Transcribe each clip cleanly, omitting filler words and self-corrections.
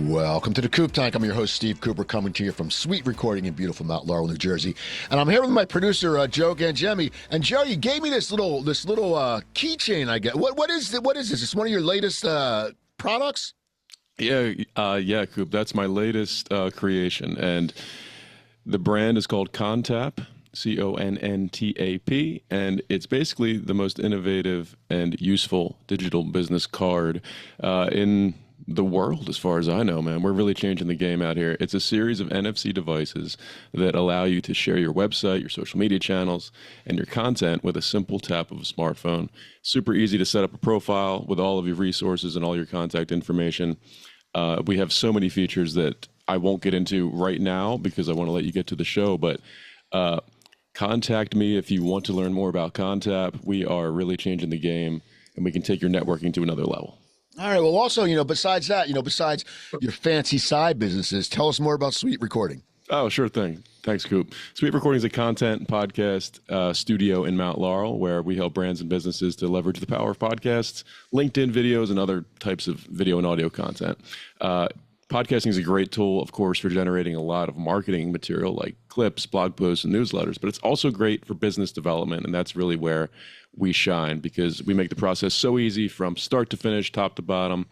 Welcome to the Coop Tank. I'm your host, Steve Cooper, coming to you from SuiteRecording in beautiful Mount Laurel, New Jersey. And I'm here with my producer, Joe Gangemi. And Joe, you gave me this little keychain. I guess. What is this? Is this one of your latest products? Yeah, Coop. That's my latest creation, and the brand is called Contap. CONNTAP, and it's basically the most innovative and useful digital business card in the world, as far as I know, man. We're really changing the game out here. It's a series of NFC devices that allow you to share your website, your social media channels, and your content with a simple tap of a smartphone. Super easy to set up a profile with all of your resources and all your contact information. We have so many features that I won't get into right now because I want to let you get to the show, but contact me if you want to learn more about Contap. We are really changing the game, and we can take your networking to another level. All right. Well, also, besides that, besides your fancy side businesses, tell us more about SuiteRecording. Oh, sure thing. Thanks, Coop. SuiteRecording is a content and podcast studio in Mount Laurel where we help brands and businesses to leverage the power of podcasts, LinkedIn videos, and other types of video and audio content. Podcasting is a great tool, of course, for generating a lot of marketing material like clips, blog posts, and newsletters, but it's also great for business development, and that's really where we shine because we make the process so easy from start to finish, top to bottom,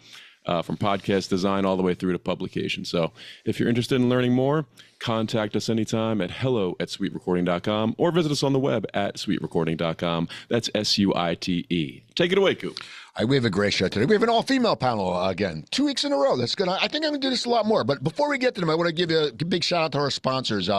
from podcast design all the way through to publication. So if you're interested in learning more, contact us anytime at hello@suiterecording.com or visit us on the web at suiterecording.com. That's SUITE. Take it away, Coop. We have a great show today. We have an all-female panel again, 2 weeks in a row. That's good. I think I'm going to do this a lot more. But before we get to them, I want to give you a big shout-out to our sponsors.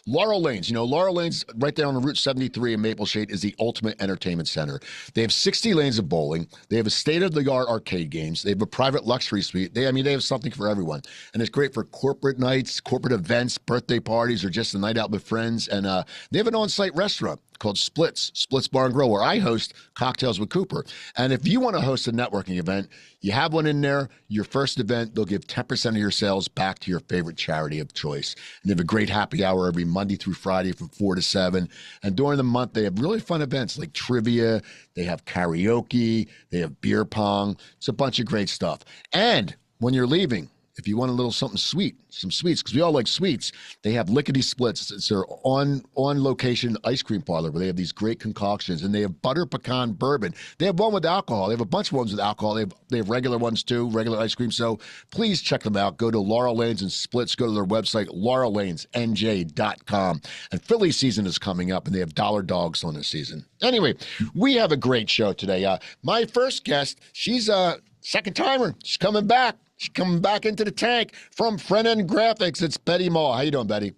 Laurel Lanes. Laurel Lanes, right there on Route 73 in Maple Shade, is the ultimate entertainment center. They have 60 lanes of bowling. They have a state-of-the-art arcade games. They have a private luxury suite. They have something for everyone. And it's great for corporate nights, corporate events, birthday parties, or just a night out with friends. And they have an on-site restaurant called Splits Bar and Grill, where I host Cocktails with Cooper. And if you want to host a networking event, you have one in there, your first event, they'll give 10% of your sales back to your favorite charity of choice. And they have a great happy hour every Monday through Friday from 4 to 7. And during the month, they have really fun events like trivia, they have karaoke, they have beer pong. It's a bunch of great stuff. And when you're leaving, if you want a little something sweet, some sweets, because we all like sweets, they have Lickety Splits. It's their on-location ice cream parlor where they have these great concoctions, and they have butter pecan bourbon. They have one with alcohol. They have a bunch of ones with alcohol. They have regular ones too, regular ice cream. So please check them out. Go to Laurel Lanes and Splits. Go to their website, laurelLanesNJ.com. And Philly season is coming up, and they have dollar dogs on this season. Anyway, we have a great show today. My first guest, she's a second timer. She's coming back. She's coming back into the tank from FrontEnd Graphics. It's Betty Maul. How you doing, Betty?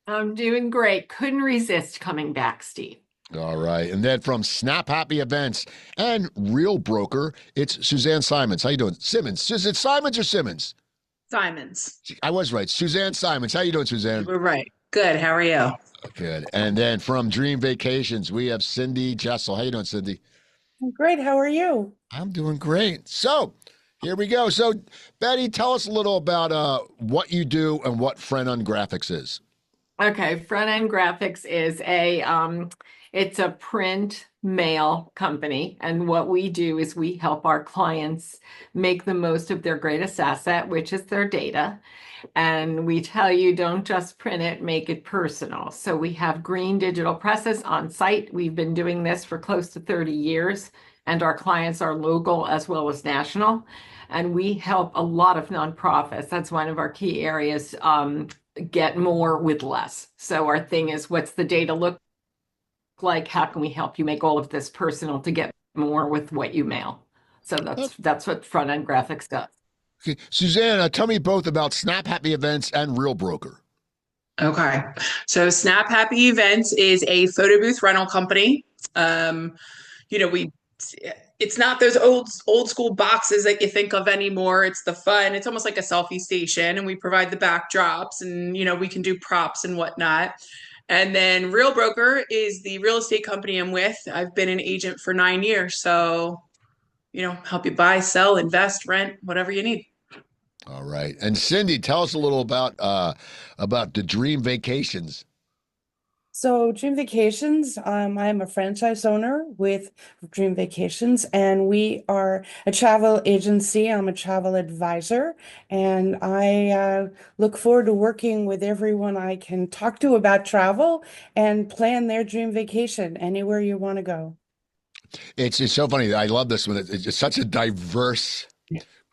I'm doing great. Couldn't resist coming back, Steve. All right. And then from Snap Happy Events and Real Broker, it's Suzanne Simons. How you doing? Simmons. Is it Simons or Simmons? Simons. I was right. Suzanne Simons. How you doing, Suzanne? We're right. Good. How are you? Good. And then from Dream Vacations, we have Cindy Jessel. How you doing, Cindy? I'm great. How are you? I'm doing great. So here we go. So, Betty, tell us a little about what you do and what FrontEnd Graphics is. Okay, FrontEnd Graphics is it's a print mail company, and what we do is we help our clients make the most of their greatest asset, which is their data. And we tell you, don't just print it, make it personal. So we have green digital presses on site. We've been doing this for close to 30 years, and our clients are local as well as national. And we help a lot of nonprofits. That's one of our key areas, get more with less. So our thing is, what's the data look like? How can we help you make all of this personal to get more with what you mail? So that's what FrontEnd Graphics does. Okay. Suzanne, tell me both about Snap Happy Events and Real Broker. Okay. So Snap Happy Events is a photo booth rental company. It's not those old school boxes that you think of anymore. It's the fun. It's almost like a selfie station, and we provide the backdrops, and we can do props and whatnot. And then Real Broker is the real estate company I'm with. I've been an agent for 9 years, so help you buy, sell, invest, rent, whatever you need. All right. And Cindy, tell us a little about the Dream Vacations. So Dream Vacations, I'm a franchise owner with Dream Vacations, and we are a travel agency. I'm a travel advisor, and I look forward to working with everyone I can talk to about travel and plan their dream vacation anywhere you want to go. It's so funny. I love this one. It's just such a diverse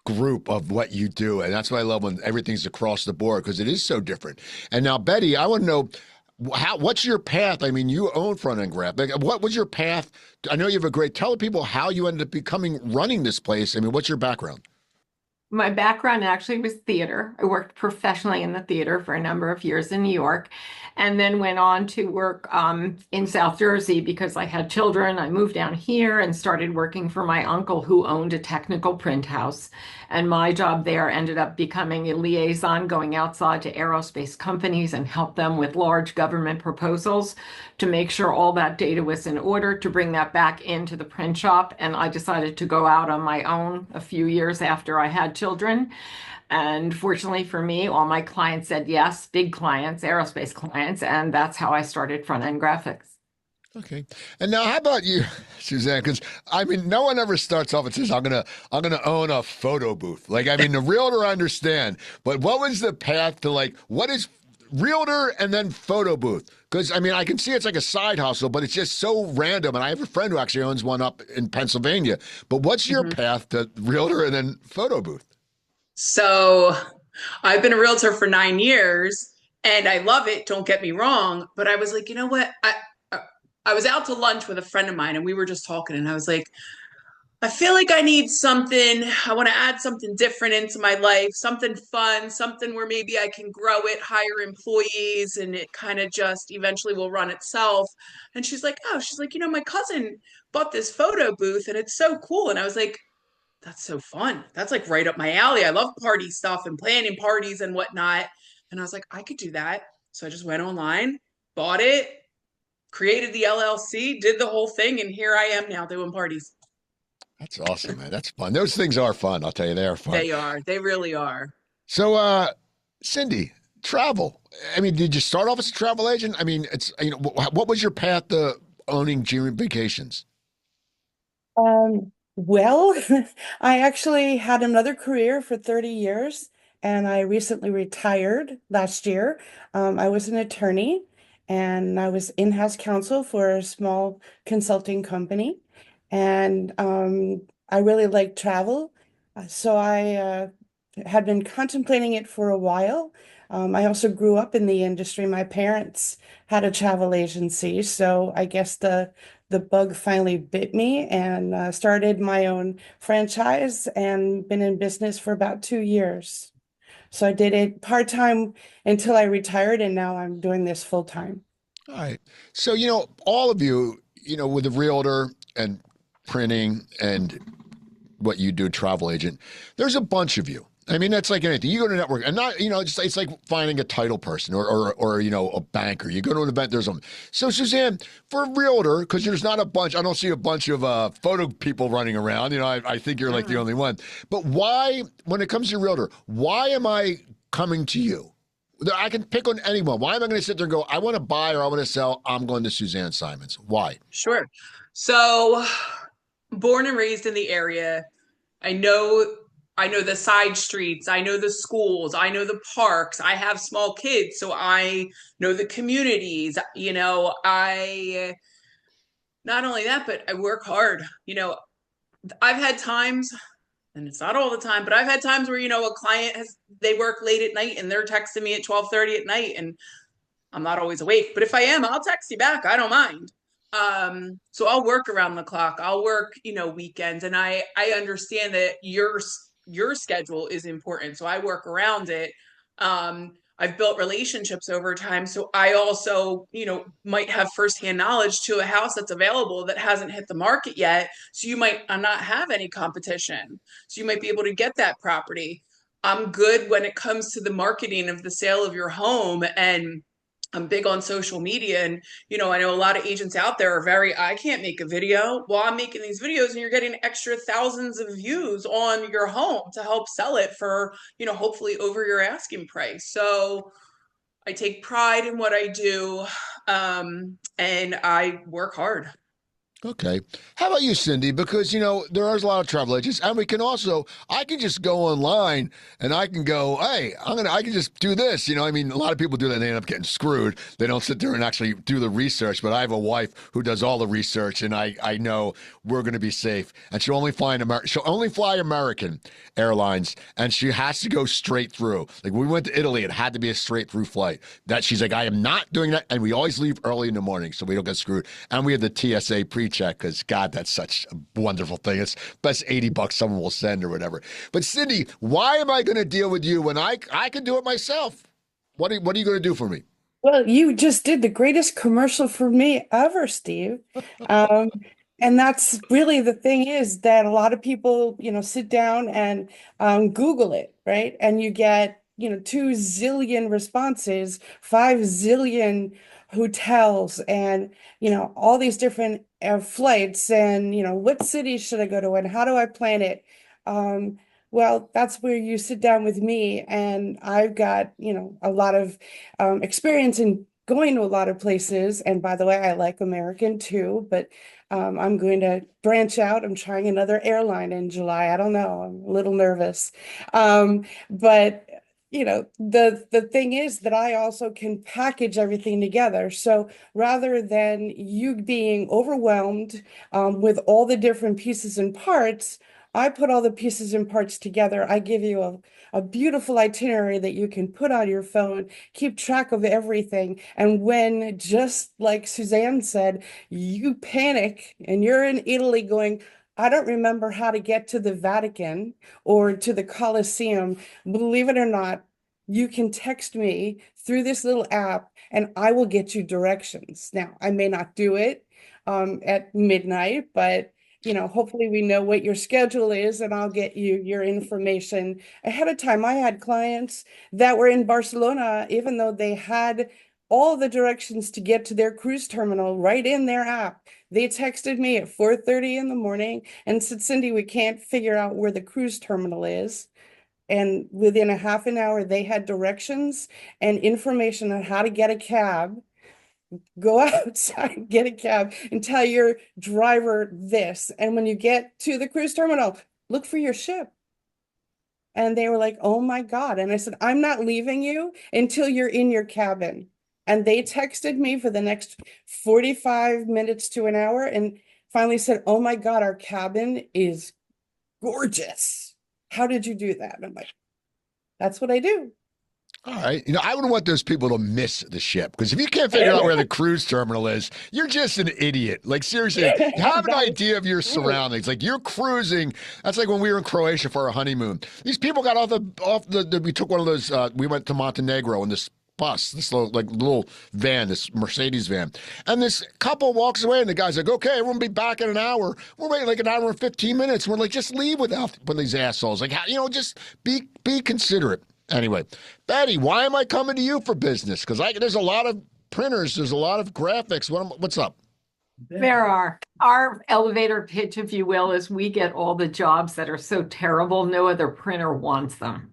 group of what you do, and that's what I love when everything's across the board because it is so different. And now, Betty, I want to know what's your path? I mean, you own FrontEnd Graphics. What was your path? I know you have a great. Tell people how you ended up running this place. I mean, what's your background? My background actually was theater. I worked professionally in the theater for a number of years in New York, and then went on to work in South Jersey because I had children. I moved down here and started working for my uncle who owned a technical print house. And my job there ended up becoming a liaison, going outside to aerospace companies and help them with large government proposals to make sure all that data was in order to bring that back into the print shop. And I decided to go out on my own a few years after I had children. And fortunately for me, all my clients said yes, big clients, aerospace clients, and that's how I started FrontEnd Graphics. Okay. And now, how about you, Suzanne? Because I mean, no one ever starts off and says, "I'm gonna own a photo booth." Like, I mean, the realtor I understand, but what was the path to like, what is realtor and then photo booth? Because I mean, I can see it's like a side hustle, but it's just so random. And I have a friend who actually owns one up in Pennsylvania. But what's your path to realtor and then photo booth? So I've been a realtor for 9 years and I love it. Don't get me wrong. But I was like, you know what? I was out to lunch with a friend of mine and we were just talking and I was like, I feel like I need something. I want to add something different into my life, something fun, something where maybe I can grow it, hire employees, and it kind of just eventually will run itself. And she's like, oh, she's like, my cousin bought this photo booth and it's so cool. And I was like, that's so fun. That's like right up my alley. I love party stuff and planning parties and whatnot. And I was like, I could do that. So I just went online, bought it, created the LLC, did the whole thing, and here I am now doing parties. That's awesome, man. That's fun. Those things are fun. I'll tell you, they are fun. They are. They really are. So, Cindy, travel. I mean, did you start off as a travel agent? I mean, what was your path to owning Dream Vacations? Well, I actually had another career for 30 years and I recently retired last year. I was an attorney and I was in-house counsel for a small consulting company. And I really like travel. So I had been contemplating it for a while. I also grew up in the industry. My parents had a travel agency, so I guess the bug finally bit me and started my own franchise and been in business for about 2 years. So I did it part-time until I retired, and now I'm doing this full-time. All right. So, all of you, with a realtor and printing and what you do, travel agent, there's a bunch of you. I mean, that's like anything. You go to a network and not, it's like finding a title person or a banker. You go to an event, there's them. So Suzanne, for a realtor, because there's not a bunch, I don't see a bunch of photo people running around. I think you're like the only one. But why, when it comes to realtor, why am I coming to you? I can pick on anyone. Why am I going to sit there and go, I want to buy or I want to sell? I'm going to Suzanne Simons. Why? Sure. So, born and raised in the area, I know the side streets, I know the schools, I know the parks. I have small kids, so I know the communities. I not only that, but I work hard. I've had times, and it's not all the time, but I've had times where a client they work late at night and they're texting me at 12:30 at night and I'm not always awake, but if I am, I'll text you back. I don't mind. So I'll work around the clock. I'll work, weekends, and I understand that your schedule is important. So I work around it. I've built relationships over time. So I also, might have firsthand knowledge to a house that's available that hasn't hit the market yet. So you might not have any competition. So you might be able to get that property. I'm good when it comes to the marketing of the sale of your home, and I'm big on social media. And, I know a lot of agents out there are I can't make a video. Well, I'm making these videos and you're getting extra thousands of views on your home to help sell it for, hopefully over your asking price. So I take pride in what I do, and I work hard. Okay. How about you, Cindy? Because, there is a lot of travel agents, and I can just go online and I can go, hey, I can just do this. A lot of people do that and they end up getting screwed. They don't sit there and actually do the research, but I have a wife who does all the research, and I know we're going to be safe. And she'll only fly American Airlines, and she has to go straight through. Like, when we went to Italy, it had to be a straight through flight. That she's like, I am not doing that. And we always leave early in the morning so we don't get screwed. And we have the TSA pre-check because, God, that's such a wonderful thing. It's best $80 someone will send or whatever. But Cindy, why am I going to deal with you when I can do it myself? What are you going to do for me? Well, you just did the greatest commercial for me ever, Steve. Um, and that's really the thing, is that a lot of people, sit down and Google it, right? And you get, 2 zillion responses, 5 zillion hotels, and, all these different flights, and, what city should I go to and how do I plan it? Well, that's where you sit down with me, and I've got, a lot of experience in going to a lot of places. And by the way, I like American too, but I'm going to branch out. I'm trying another airline in July. I don't know. I'm a little nervous. But the thing is that I also can package everything together. So rather than you being overwhelmed with all the different pieces and parts, I put all the pieces and parts together. I give you a beautiful itinerary that you can put on your phone, keep track of everything. And when, just like Suzanne said, you panic and you're in Italy going, I don't remember how to get to the Vatican or to the Colosseum, believe it or not, you can text me through this little app and I will get you directions. Now, I may not do it at midnight, but hopefully we know what your schedule is and I'll get you your information ahead of time. I had clients that were in Barcelona, even though they had all the directions to get to their cruise terminal right in their app. They texted me at 4:30 in the morning and said, Cindy, we can't figure out where the cruise terminal is. And within a half an hour, they had directions and information on how to get a cab. Go outside, get a cab, and tell your driver this. And when you get to the cruise terminal, look for your ship. And they were like, oh my God. And I said, I'm not leaving you until you're in your cabin. And they texted me for the next 45 minutes to an hour and finally said, oh my God, our cabin is gorgeous. How did you do that? And I'm like, that's what I do. All right. I wouldn't want those people to miss the ship, because if you can't figure out where the cruise terminal is, you're just an idiot. Like, seriously, have an idea of your surroundings. Like, you're cruising. That's like when we were in Croatia for our honeymoon. These people got we took one of those, we went to Montenegro in this bus, this little van, this Mercedes van. And this couple walks away and the guy's like, okay, everyone will be back in an hour. We're waiting like an hour and 15 minutes. We're like, just leave with these assholes. Like, just be considerate. Anyway, Betty, why am I coming to you for business? Because there's a lot of printers, there's a lot of graphics. What's up? There are. Our elevator pitch, if you will, is we get all the jobs that are so terrible, no other printer wants them.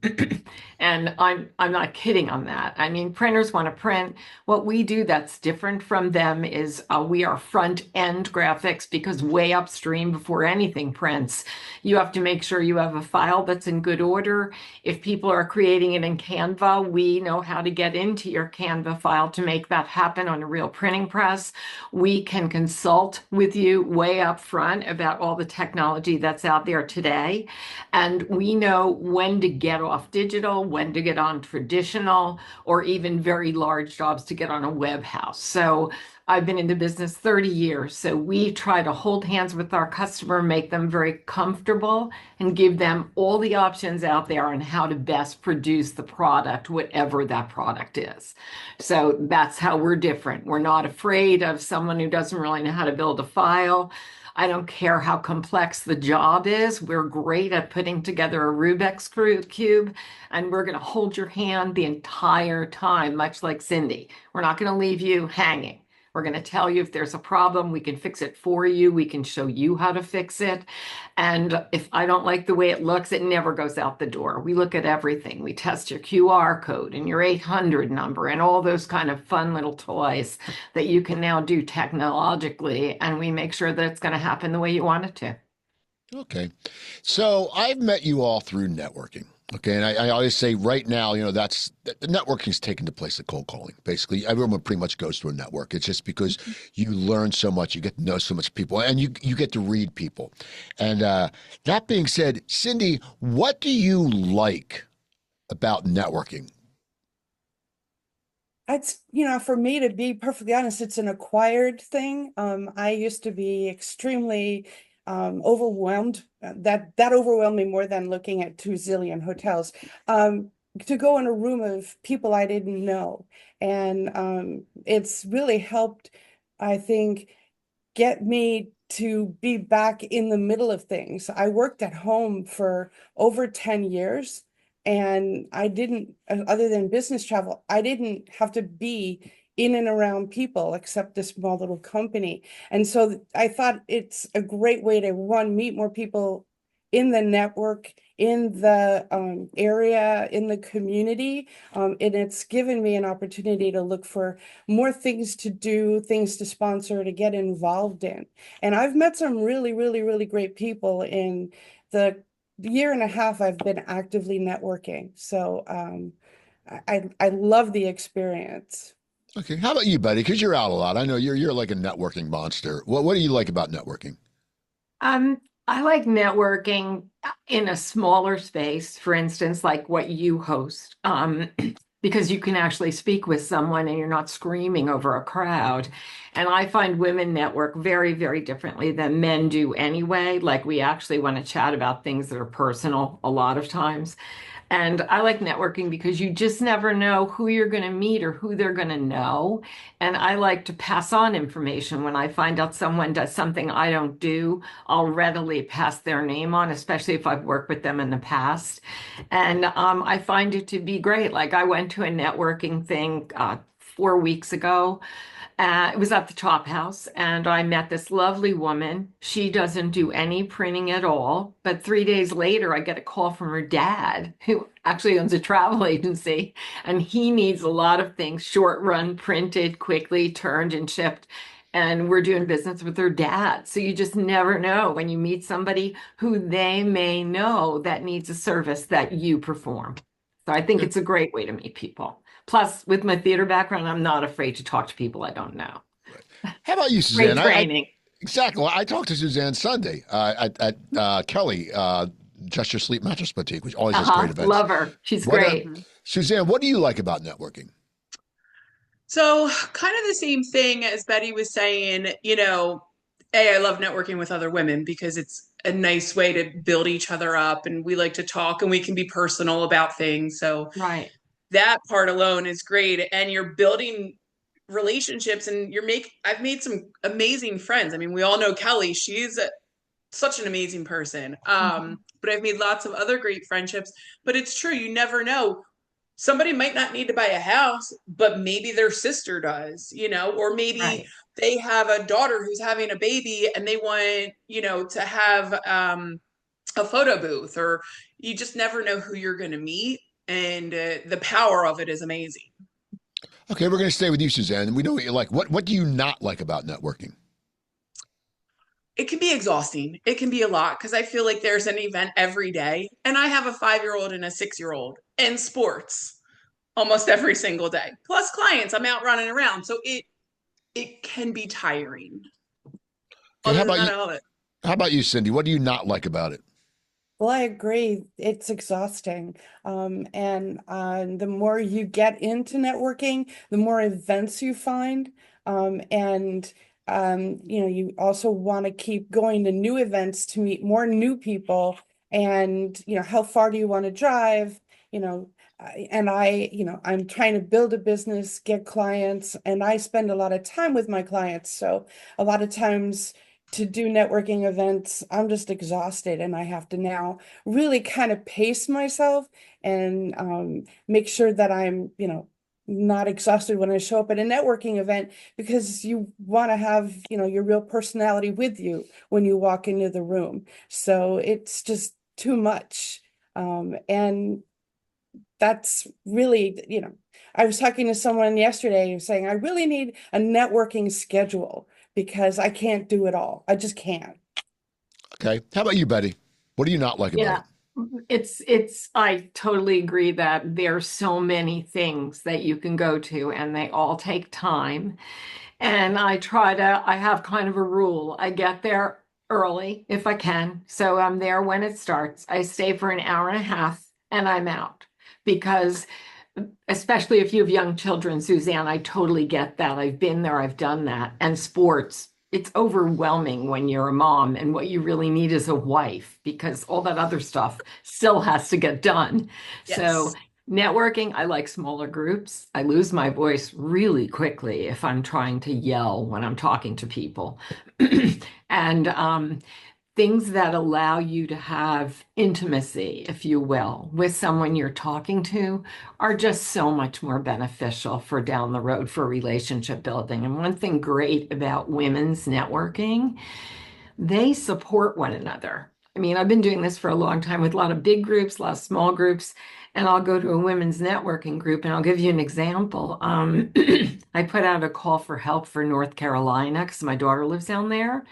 And I'm not kidding on that. I mean, printers want to print. What we do that's different from them is we are front-end graphics, because way upstream, before anything prints, you have to make sure you have a file that's in good order. If people are creating it in Canva, we know how to get into your Canva file to make that happen on a real printing press. We can consult with you way up front about all the technology that's out there today. And we know when to get off digital, when to get on traditional, or even very large jobs to get on a web house. So I've been in the business 30 years. So we try to hold hands with our customer, make them very comfortable, and give them all the options out there on how to best produce the product, whatever that product is. So that's how we're different. We're not afraid of someone who doesn't really know how to build a file. I don't care how complex the job is. We're great at putting together a Rubik's Cube, and we're going to hold your hand the entire time, much like Cindy. We're not going to leave you hanging. We're going to tell you if there's a problem. We can fix it for you. We can show you how to fix it. And if I don't like the way it looks, it never goes out the door. We look at everything. We test your QR code and your 800 number and all those kind of fun little toys that you can now do technologically. And we make sure that it's going to happen the way you want it to. Okay. So I've met you all through networking. Okay. And I always say right now, the networking is taking the place of cold calling. Basically, everyone pretty much goes to a network. It's just because you learn so much, you get to know so much people, and you get to read people. And that being said, Cindy, what do you like about networking? It's, for me, to be perfectly honest, it's an acquired thing. I used to be extremely overwhelmed. That overwhelmed me more than looking at 2 zillion hotels. To go in a room of people I didn't know. And it's really helped, I think, get me to be back in the middle of things. I worked at home for over 10 years. And I didn't, other than business travel, I didn't have to be in and around people except this small little company. And so I thought it's a great way to, one, meet more people in the network, in the area, in the community. And it's given me an opportunity to look for more things to do, things to sponsor, to get involved in. And I've met some really, really, really great people in the year and a half I've been actively networking. So I love the experience. Okay. How about you, buddy? Because you're out a lot. I know you're like a networking monster. What do you like about networking? I like networking in a smaller space, for instance, like what you host, because you can actually speak with someone and you're not screaming over a crowd. And I find women network very, very differently than men do anyway. Like we actually want to chat about things that are personal a lot of times. And I like networking because you just never know who you're going to meet or who they're going to know. And I like to pass on information. When I find out someone does something I don't do, I'll readily pass their name on, especially if I've worked with them in the past. And I find it to be great. Like I went to a networking thing 4 weeks ago. It was at the Top House, and I met this lovely woman. She doesn't do any printing at all. But 3 days later, I get a call from her dad, who actually owns a travel agency, and he needs a lot of things short run, printed, quickly turned and shipped. And we're doing business with her dad. So you just never know when you meet somebody who they may know that needs a service that you perform. So I think it's a great way to meet people. Plus, with my theater background, I'm not afraid to talk to people I don't know. How about you, Suzanne? Great training. Exactly. Well, I talked to Suzanne Sunday at Kelly, Just Your Sleep Mattress Boutique, which always has great events. Love her. She's great. Suzanne, what do you like about networking? So kind of the same thing as Betty was saying, I love networking with other women because it's a nice way to build each other up, and we like to talk and we can be personal about things. So Right. that part alone is great. And you're building relationships, and I've made some amazing friends. I mean, we all know Kelly. She's such an amazing person. But I've made lots of other great friendships. But it's true, you never know. Somebody might not need to buy a house, but maybe their sister does, or maybe they have a daughter who's having a baby and they want, to have a photo booth, or you just never know who you're going to meet. And the power of it is amazing. Okay, we're going to stay with you, Suzanne. We know what you like. What do you not like about networking? It can be exhausting. It can be a lot because I feel like there's an event every day. And I have a 5-year-old and a 6-year-old and sports almost every single day. Plus clients, I'm out running around. So it can be tiring. Okay, how about you, Cindy? What do you not like about it? Well, I agree. It's exhausting. And the more you get into networking, the more events you find. You also want to keep going to new events to meet more new people. And, how far do you want to drive? I'm trying to build a business, get clients, and I spend a lot of time with my clients. So a lot of times to do networking events, I'm just exhausted, and I have to now really kind of pace myself and make sure that I'm, not exhausted when I show up at a networking event, because you want to have, your real personality with you when you walk into the room. So it's just too much. And that's really, I was talking to someone yesterday saying, I really need a networking schedule because I can't do it all. I just can't. Okay. How about you, Betty? What do you not like about Yeah. it? I totally agree that there's so many things that you can go to and they all take time. And I have kind of a rule. I get there early if I can. So I'm there when it starts. I stay for an hour and a half and I'm out because especially if you have young children, Suzanne, I totally get that. I've been there, I've done that. And sports, it's overwhelming when you're a mom, and what you really need is a wife because all that other stuff still has to get done. So, Yes. networking, I like smaller groups. I lose my voice really quickly if I'm trying to yell when I'm talking to people. And things that allow you to have intimacy, if you will, with someone you're talking to are just so much more beneficial for down the road for relationship building. And one thing great about women's networking, they support one another. I mean, I've been doing this for a long time with a lot of big groups, a lot of small groups, and I'll go to a women's networking group and I'll give you an example. I put out a call for help for North Carolina because my daughter lives down there.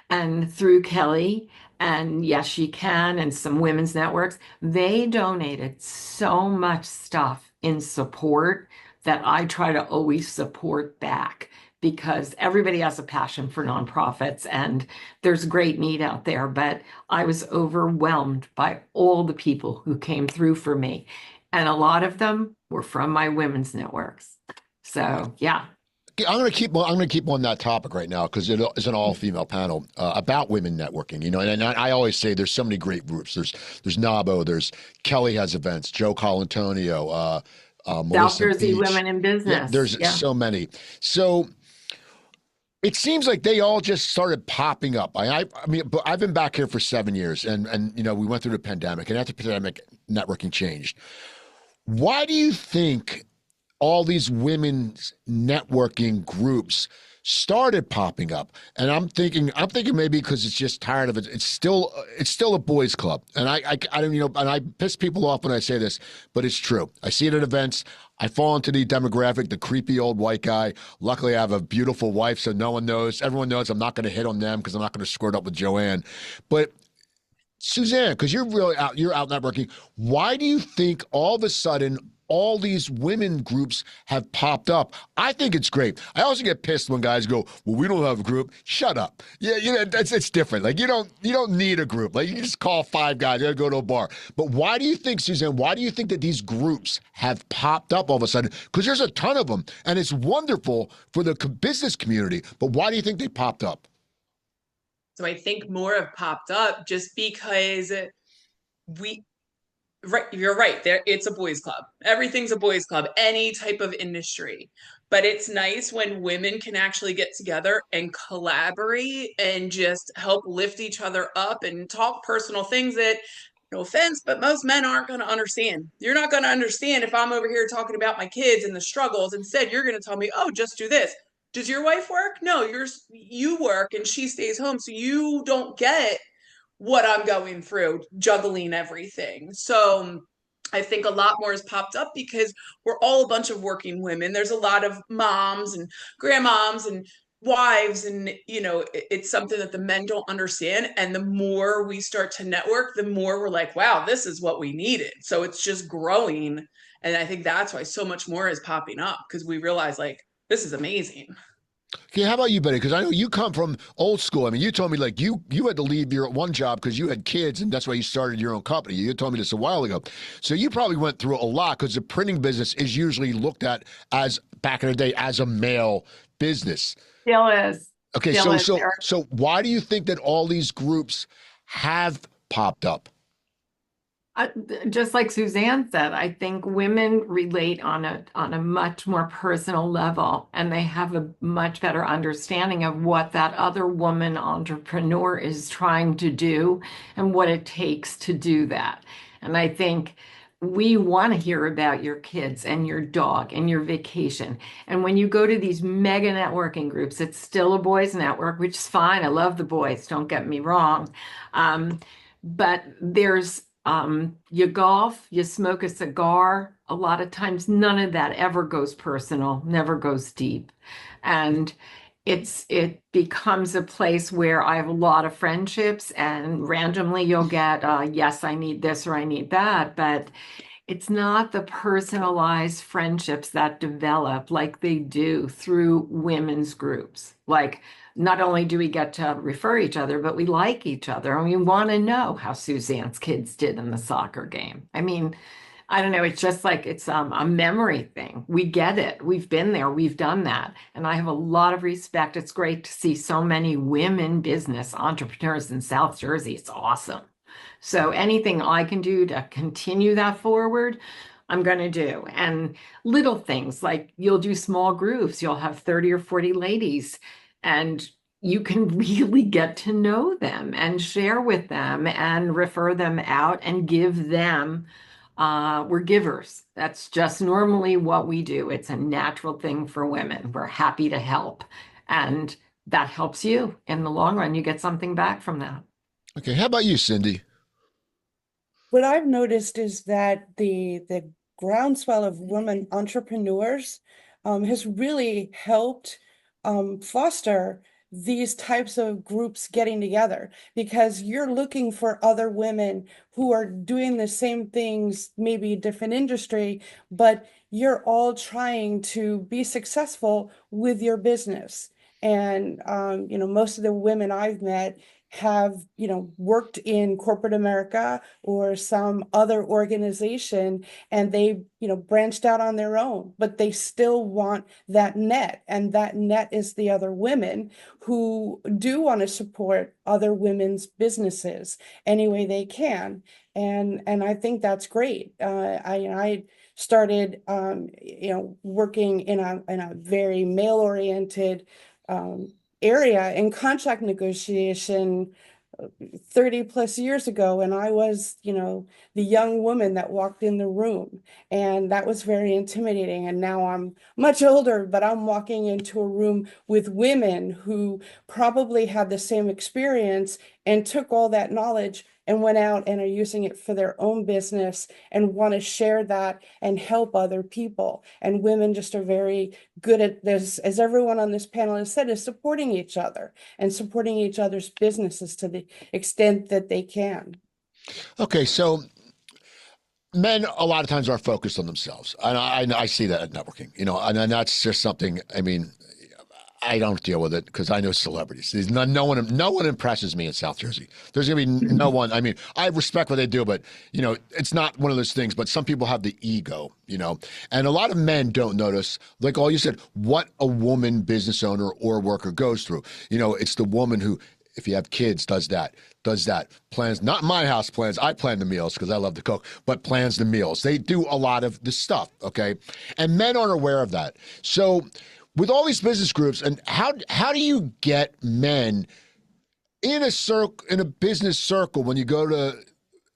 And through Kelly and Yes She Can and some women's networks, they donated so much stuff in support that I try to always support back because everybody has a passion for nonprofits and there's great need out there. But I was overwhelmed by all the people who came through for me. And a lot of them were from my women's networks. So, yeah. I'm going to keep on that topic right now because it is an all-female panel about women networking. And I always say there's so many great groups. There's NABO, there's Kelly has events, Joe Colantonio, South Melissa Jersey Beach. Women in Yeah, Business. there's Yeah. so many. So it seems like they all just started popping up. I mean, but I've been back here for 7 years, and we went through the pandemic, and after the pandemic, networking changed. Why do you think all these women's networking groups started popping up? And I'm thinking maybe because it's just tired of it. It's still a boys' club, and I don't, and I piss people off when I say this, but it's true. I see it at events. I fall into the demographic, the creepy old white guy. Luckily, I have a beautiful wife, so no one knows. Everyone knows I'm not going to hit on them because I'm not going to squirt up with Joanne. But Suzanne, because you're out networking. Why do you think all of a sudden all these women groups have popped up? I think it's great. I also get pissed when guys go, "Well, we don't have a group." Shut up. Yeah, it's different. Like you don't need a group. Like you can just call 5 guys and go to a bar. But why do you think, Suzanne? Why do you think that these groups have popped up all of a sudden? Because there's a ton of them, and it's wonderful for the business community. But why do you think they popped up? So I think more have popped up just because we right, you're right. There, it's a boys' club. Everything's a boys' club, any type of industry. But it's nice when women can actually get together and collaborate and just help lift each other up and talk personal things that, no offense, but most men aren't going to understand. You're not going to understand if I'm over here talking about my kids and the struggles. Instead, you're going to tell me, "Oh, just do this." Does your wife work? No, you work and she stays home, so you don't get what I'm going through juggling everything. So I think a lot more has popped up because we're all a bunch of working women. There's a lot of moms and grandmoms and wives, and it's something that the men don't understand. And the more we start to network, the more we're like, wow, this is what we needed. So it's just growing. And I think that's why so much more is popping up, because we realize like this is amazing. Okay, how about you, Betty? Because I know you come from old school. I mean, you told me like you had to leave your one job because you had kids, and that's why you started your own company. You told me this a while ago. So you probably went through a lot because the printing business is usually looked at as back in the day as a male business. Still is. Okay, Still is, so Eric. so why do you think that all these groups have popped up? Just like Suzanne said, I think women relate on a much more personal level, and they have a much better understanding of what that other woman entrepreneur is trying to do and what it takes to do that. And I think we want to hear about your kids and your dog and your vacation. And when you go to these mega networking groups, it's still a boys' network, which is fine. I love the boys, don't get me wrong. Um, but you golf, you smoke a cigar. A lot of times, none of that ever goes personal, never goes deep. And it becomes a place where I have a lot of friendships, and randomly you'll get, yes, I need this or I need that, but it's not the personalized friendships that develop like they do through women's groups. Like, not only do we get to refer each other, but we like each other and we want to know how Suzanne's kids did in the soccer game. I mean, I don't know. It's just like it's a memory thing. We get it. We've been there. We've done that. And I have a lot of respect. It's great to see so many women business entrepreneurs in South Jersey. It's awesome. So anything I can do to continue that forward, I'm going to do. And little things like you'll do small groups, you'll have 30 or 40 ladies, and you can really get to know them and share with them and refer them out and give them. We're givers. That's just normally what we do. It's a natural thing for women. We're happy to help. And that helps you in the long run. You get something back from that. Okay, how about you, Cindy? What I've noticed is that the groundswell of women entrepreneurs has really helped foster these types of groups getting together, because you're looking for other women who are doing the same things, maybe a different industry, but you're all trying to be successful with your business. And most of the women I've met have, worked in corporate America or some other organization, and they, branched out on their own, but they still want that net. And that net is the other women who do want to support other women's businesses any way they can. And I think that's great. I started, working in a very male-oriented area in contract negotiation 30 plus years ago, and I was, the young woman that walked in the room, and that was very intimidating. And now I'm much older, but I'm walking into a room with women who probably had the same experience and took all that knowledge and went out and are using it for their own business and want to share that and help other people. And women just are very good at this, as everyone on this panel has said, is supporting each other and supporting each other's businesses to the extent that they can. Okay, so men a lot of times are focused on themselves. And I see that at networking, and that's just something, I mean, I don't deal with it because I know celebrities. No one impresses me in South Jersey. There's going to be no one. I mean, I respect what they do, but, it's not one of those things. But some people have the ego, and a lot of men don't notice, like all you said, what a woman business owner or worker goes through. It's the woman who, if you have kids, does that, plans, not my house plans. I plan the meals because I love to cook, but plans the meals. They do a lot of the stuff, okay? And men aren't aware of that. So with all these business groups, and how do you get men in a business circle when you go to,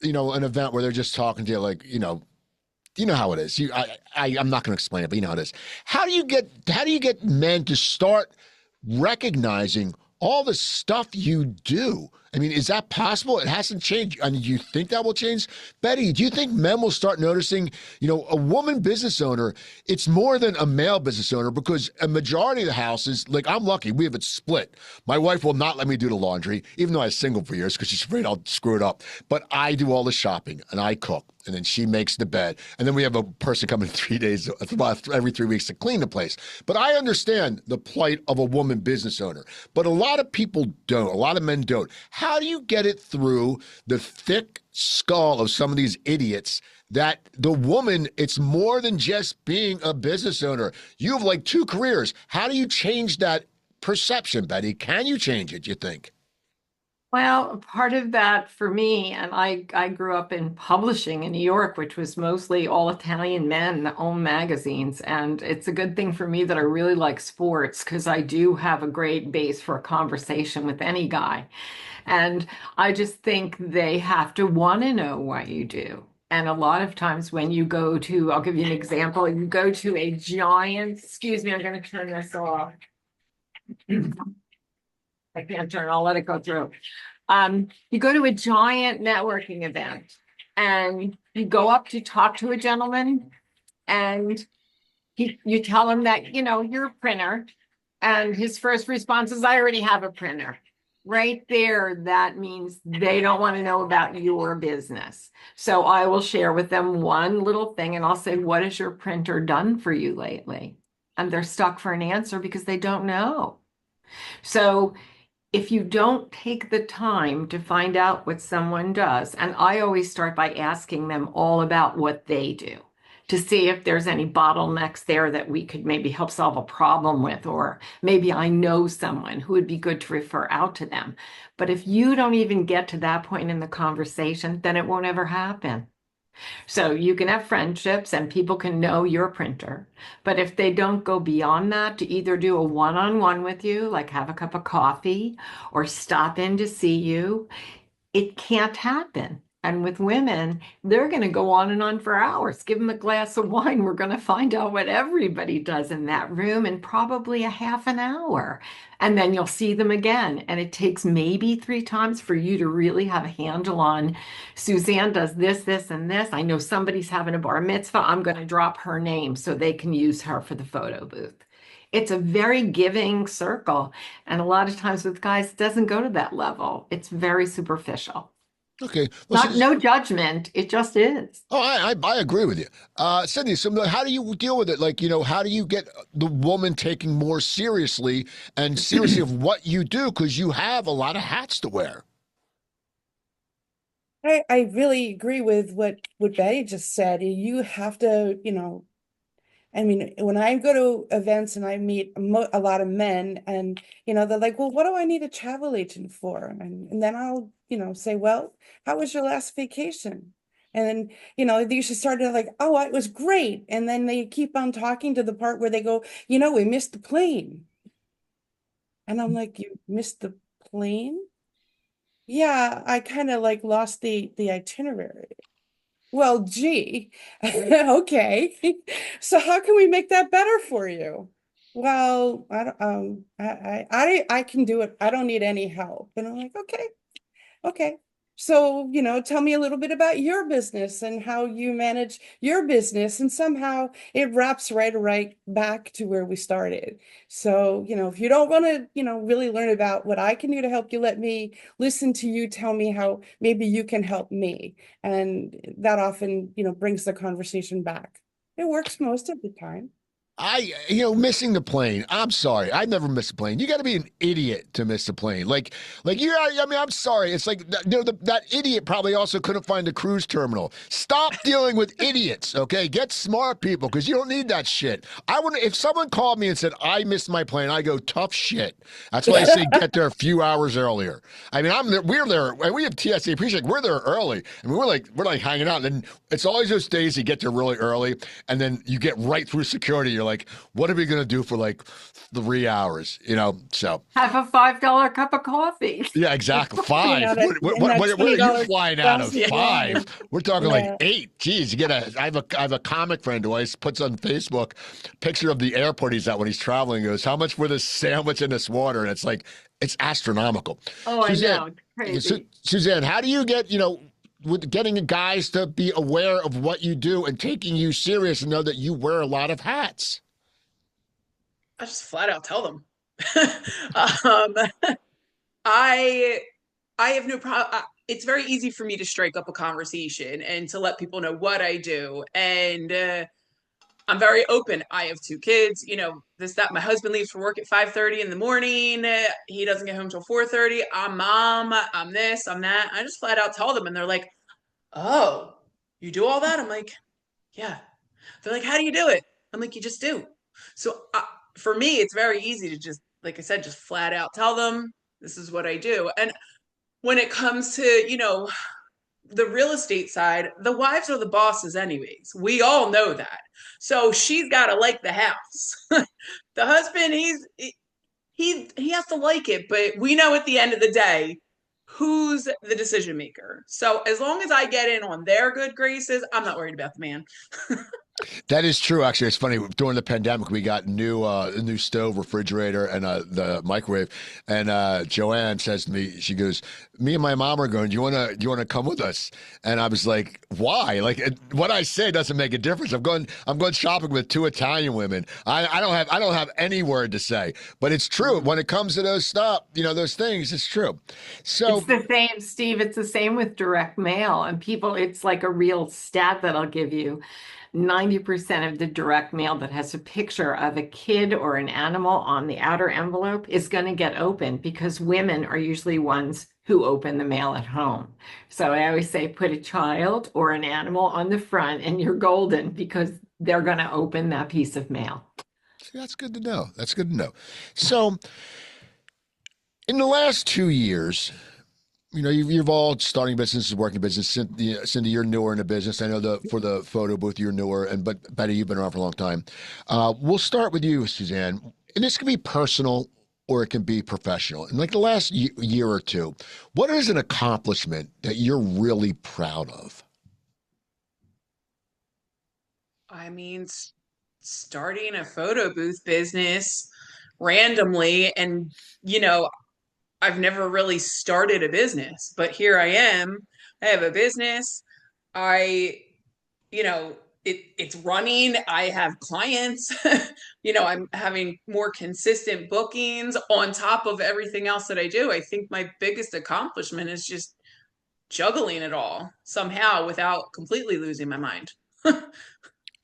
an event where they're just talking to you, like, you know how it is. I'm not going to explain it, but you know how it is. How do you get men to start recognizing all the stuff you do? I mean, is that possible? It hasn't changed. I mean, do you think that will change? Betty, do you think men will start noticing, a woman business owner, it's more than a male business owner, because a majority of the houses, like I'm lucky, we have it split. My wife will not let me do the laundry, even though I was single for years because she's afraid I'll screw it up. But I do all the shopping and I cook. And then she makes the bed. And then we have a person coming 3 days, every 3 weeks to clean the place. But I understand the plight of a woman business owner. But a lot of people don't. A lot of men don't. How do you get it through the thick skull of some of these idiots that the woman, it's more than just being a business owner? You have like 2 careers. How do you change that perception, Betty? Can you change it, you think? Well, part of that for me, and I grew up in publishing in New York, which was mostly all Italian men that own magazines. And it's a good thing for me that I really like sports, because I do have a great base for a conversation with any guy. And I just think they have to want to know what you do. And a lot of times when you go to, I'll give you an example, you go to a giant, excuse me, I'm going to turn this off. I can't turn, I'll let it go through. You go to a giant networking event and you go up to talk to a gentleman and you tell him that, you're a printer, and his first response is, I already have a printer. Right there, that means they don't want to know about your business. So I will share with them one little thing and I'll say, what has your printer done for you lately? And they're stuck for an answer because they don't know. So if you don't take the time to find out what someone does, and I always start by asking them all about what they do to see if there's any bottlenecks there that we could maybe help solve a problem with, or maybe I know someone who would be good to refer out to them. But if you don't even get to that point in the conversation, then it won't ever happen. So you can have friendships and people can know you're a printer, but if they don't go beyond that to either do a one-on-one with you, like have a cup of coffee or stop in to see you, it can't happen. And with women, they're going to go on and on for hours. Give them a glass of wine. We're going to find out what everybody does in that room in probably a half an hour. And then you'll see them again. And it takes maybe 3 times for you to really have a handle on Suzanne does this, this, and this. I know somebody's having a bar mitzvah. I'm going to drop her name so they can use her for the photo booth. It's a very giving circle. And a lot of times with guys, it doesn't go to that level. It's very superficial. Okay. Well, No judgment. It just is. Oh, I agree with you. Cindy, so how do you deal with it? Like, how do you get the woman taking more seriously and seriously of what you do? Because you have a lot of hats to wear. I really agree with what Betty just said. You have to, I mean, when I go to events and I meet a lot of men and, they're like, well, what do I need a travel agent for? And then I'll, say, well, how was your last vacation? And then, they usually start to like, oh, it was great. And then they keep on talking to the part where they go, we missed the plane. And I'm like, you missed the plane? Yeah, I kind of like lost the itinerary. Well, gee, okay. So how can we make that better for you? Well, I don't, I can do it. I don't need any help. And I'm like, okay. So, tell me a little bit about your business and how you manage your business. And somehow it wraps right back to where we started. So, if you don't want to, really learn about what I can do to help you, let me listen to you tell me how maybe you can help me. And that often, brings the conversation back. It works most of the time. Missing the plane. I'm sorry. I never miss a plane. You got to be an idiot to miss a plane. Like you. I mean, I'm sorry. It's like that idiot probably also couldn't find a cruise terminal. Stop dealing with idiots. Okay, get smart people because you don't need that shit. If someone called me and said I missed my plane, I go tough shit. That's why I say get there a few hours earlier. I mean, we're there, and we have TSA pre-check. We're there early. I mean, we're like hanging out, and it's always those days you get there really early, and then you get right through security. You're like, what are we going to do for like 3 hours? So have a $5 cup of coffee. Yeah, exactly. 5. What are you flying out of? 5. We're talking like 8. Geez, I have a comic friend who always puts on Facebook a picture of the airport he's at when he's traveling. He goes, how much for this sandwich and this water? And it's like, it's astronomical. Oh, Suzanne, I know. Crazy. Suzanne, how do you get, with getting guys to be aware of what you do and taking you serious and know that you wear a lot of hats? I just flat out tell them. I have no problem. It's very easy for me to strike up a conversation and to let people know what I do. And I'm very open. I have 2 kids, that my husband leaves for work at 5:30 in the morning. He doesn't get home till 4:30. I'm mom. I'm this, I'm that. I just flat out tell them and they're like, oh, you do all that? I'm like, yeah. They're like, how do you do it? I'm like, you just do. So for me, it's very easy to just, like I said, just flat out tell them this is what I do. And when it comes to, the real estate side, the wives are the bosses anyways. We all know that. So she's got to like the house. The husband, he has to like it, but we know at the end of the day who's the decision maker. So as long as I get in on their good graces, I'm not worried about the man. That is true. Actually, it's funny. During the pandemic, we got a new stove, refrigerator, and the microwave. And Joanne says to me, she goes, "Me and my mom are going. Do you wanna come with us?" And I was like, "Why? Like what I say doesn't make a difference. I'm going shopping with two Italian women. I don't have any word to say. But it's true when it comes to those stuff. Those things. It's true. So It's the same, Steve. It's the same with direct mail. And people, it's like a real stat that I'll give you. 90% of the direct mail that has a picture of a kid or an animal on the outer envelope is going to get opened because women are usually ones who open the mail at home. So I always say put a child or an animal on the front and you're golden because they're going to open that piece of mail. that's good to know. That's good to know. So in the last 2 years, you've all starting businesses, working business. Cindy, you're newer in the business. I know for the photo booth, you're newer, but Betty, you've been around for a long time. We'll start with you, Suzanne. And this can be personal or it can be professional. In like the last year or two, what is an accomplishment that you're really proud of? I mean, starting a photo booth business randomly, and I've never really started a business, but here I am. I have a business. I, it's running. I have clients. I'm having more consistent bookings on top of everything else that I do. I think my biggest accomplishment is just juggling it all somehow without completely losing my mind.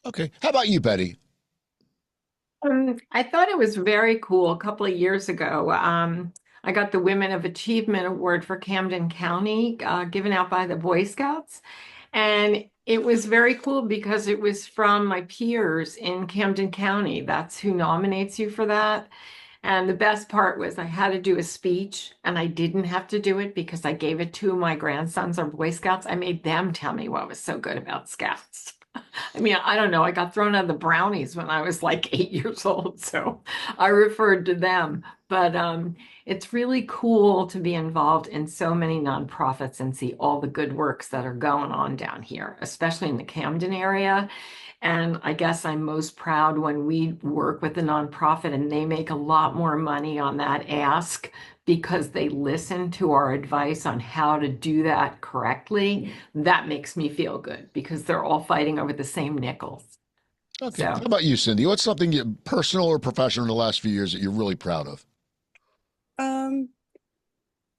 Okay. How about you, Betty? I thought it was very cool. A couple of years ago, I got the Women of Achievement Award for Camden County, given out by the Boy Scouts. And it was very cool because it was from my peers in Camden County. That's who nominates you for that. And the best part was I had to do a speech and I didn't have to do it because I gave it to my grandsons or Boy Scouts. I made them tell me what was so good about Scouts. I mean, I don't know. I got thrown out of the brownies when I was like 8 years old. So I referred to them. But it's really cool to be involved in so many nonprofits and see all the good works that are going on down here, especially in the Camden area. And I guess I'm most proud when we work with a nonprofit and they make a lot more money on that ask because they listen to our advice on how to do that correctly. That makes me feel good because they're all fighting over the same nickels. Okay. So How about you, Cindy? What's something personal or professional in the last few years that you're really proud of? Um,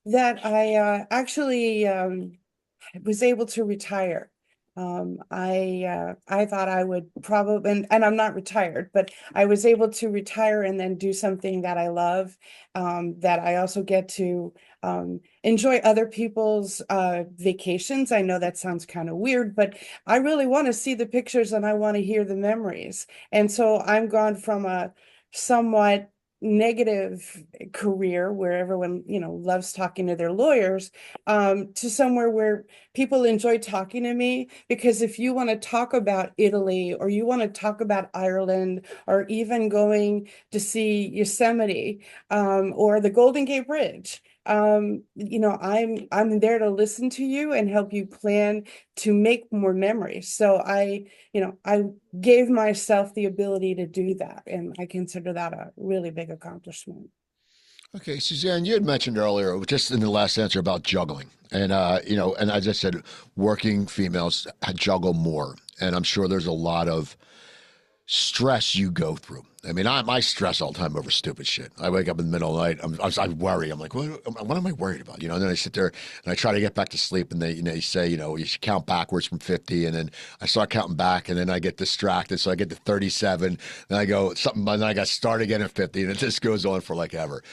that I actually was able to retire. I thought I would probably, and I'm not retired, but I was able to retire and then do something that I love, that I also get to enjoy other people's vacations. I know that sounds kind of weird, but I really want to see the pictures and I want to hear the memories. And so I'm gone from a somewhat negative career where everyone loves talking to their lawyers, to somewhere where people enjoy talking to me, because if you want to talk about Italy or you want to talk about Ireland or even going to see Yosemite, or the Golden Gate Bridge, I'm there to listen to you and help you plan to make more memories. So I gave myself the ability to do that, and I consider that a really big accomplishment. Okay, Suzanne, you had mentioned earlier, just in the last answer, about juggling, and and as I said, working females juggle more, and I'm sure there's a lot of stress you go through. I mean, I stress all the time over stupid shit. I wake up in the middle of the night. I worry. I'm like, what am I worried about? And then I sit there and I try to get back to sleep. And they say, you should count backwards from 50. And then I start counting back, and then I get distracted. So I get to 37. Then I go something, and then I got to start again at 50. And it just goes on for like ever.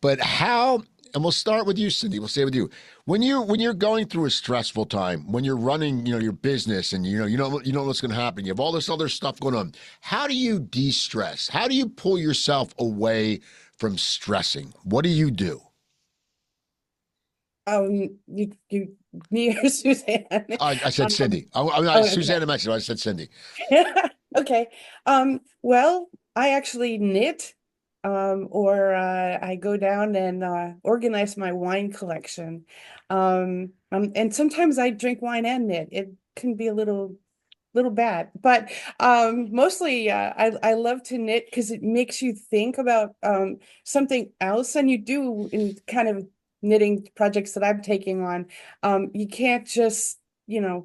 But how? And we'll start with you, Cindy. We'll stay with you. When you're going through a stressful time, when you're running, your business, and you know what's going to happen. You have all this other stuff going on. How do you de-stress? How do you pull yourself away from stressing? What do you do? Me or Suzanne? I said Cindy. Suzanne mentioned it. I said Cindy. Okay. Well, I actually knit. or I go down and organize my wine collection. And sometimes I drink wine and knit. It can be a little bad, but mostly I love to knit because it makes you think about something else than you do in kind of knitting projects that I'm taking on. You can't just,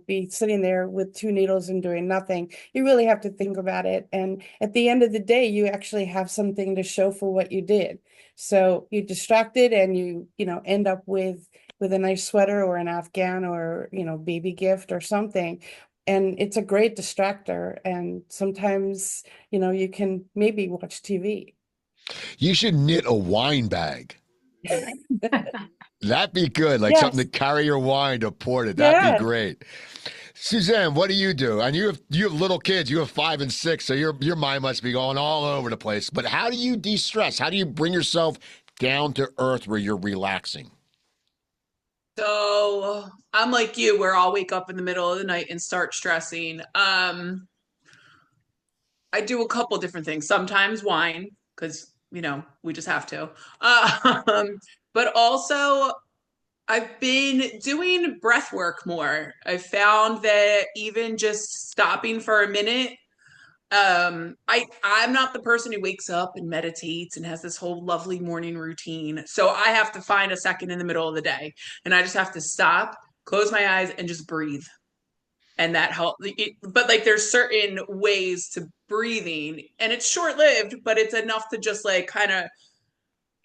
be sitting there with two needles and doing nothing. You really have to think about it. And at the end of the day, you actually have something to show for what you did. So you're distracted and you end up with a nice sweater or an Afghan or, baby gift or something. And it's a great distractor. And sometimes, you can maybe watch TV. You should knit a wine bag. That'd be good, like something to Yes. carry your wine to port it. That'd be Yes. great. Suzanne, what do you do? And you have little kids. You have 5 and 6, so your mind must be going all over the place. But how do you de-stress? How do you bring yourself down to earth where you're relaxing? So I'm like you, where I'll wake up in the middle of the night and start stressing. I do a couple different things. Sometimes wine, because we just have to. But also I've been doing breath work more. I found that even just stopping for a minute, I'm not the person who wakes up and meditates and has this whole lovely morning routine. So I have to find a second in the middle of the day, and I just have to stop, close my eyes, and just breathe. And that helps. But like, there's certain ways to breathing, and it's short lived, but it's enough to just like kind of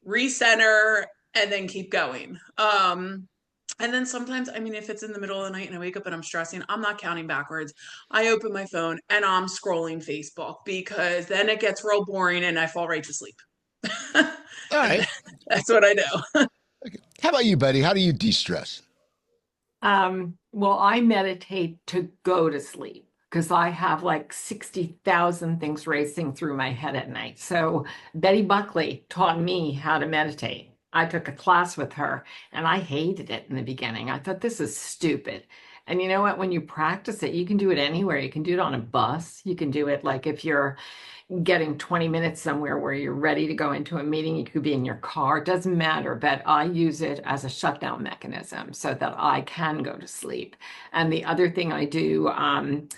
recenter and then keep going. And then sometimes, I mean, if it's in the middle of the night and I wake up and I'm stressing, I'm not counting backwards. I open my phone and I'm scrolling Facebook, because then it gets real boring and I fall right to sleep. All right. That's what I do. Okay. How about you, Betty? How do you de-stress? Well, I meditate to go to sleep because I have like 60,000 things racing through my head at night. So Betty Buckley taught me how to meditate. I took a class with her and I hated it in the beginning. I thought, this is stupid. And you know what? When you practice it, you can do it anywhere. You can do it on a bus. You can do it like if you're getting 20 minutes somewhere where you're ready to go into a meeting. You could be in your car. It doesn't matter, but I use it as a shutdown mechanism so that I can go to sleep. And the other thing I do, I'm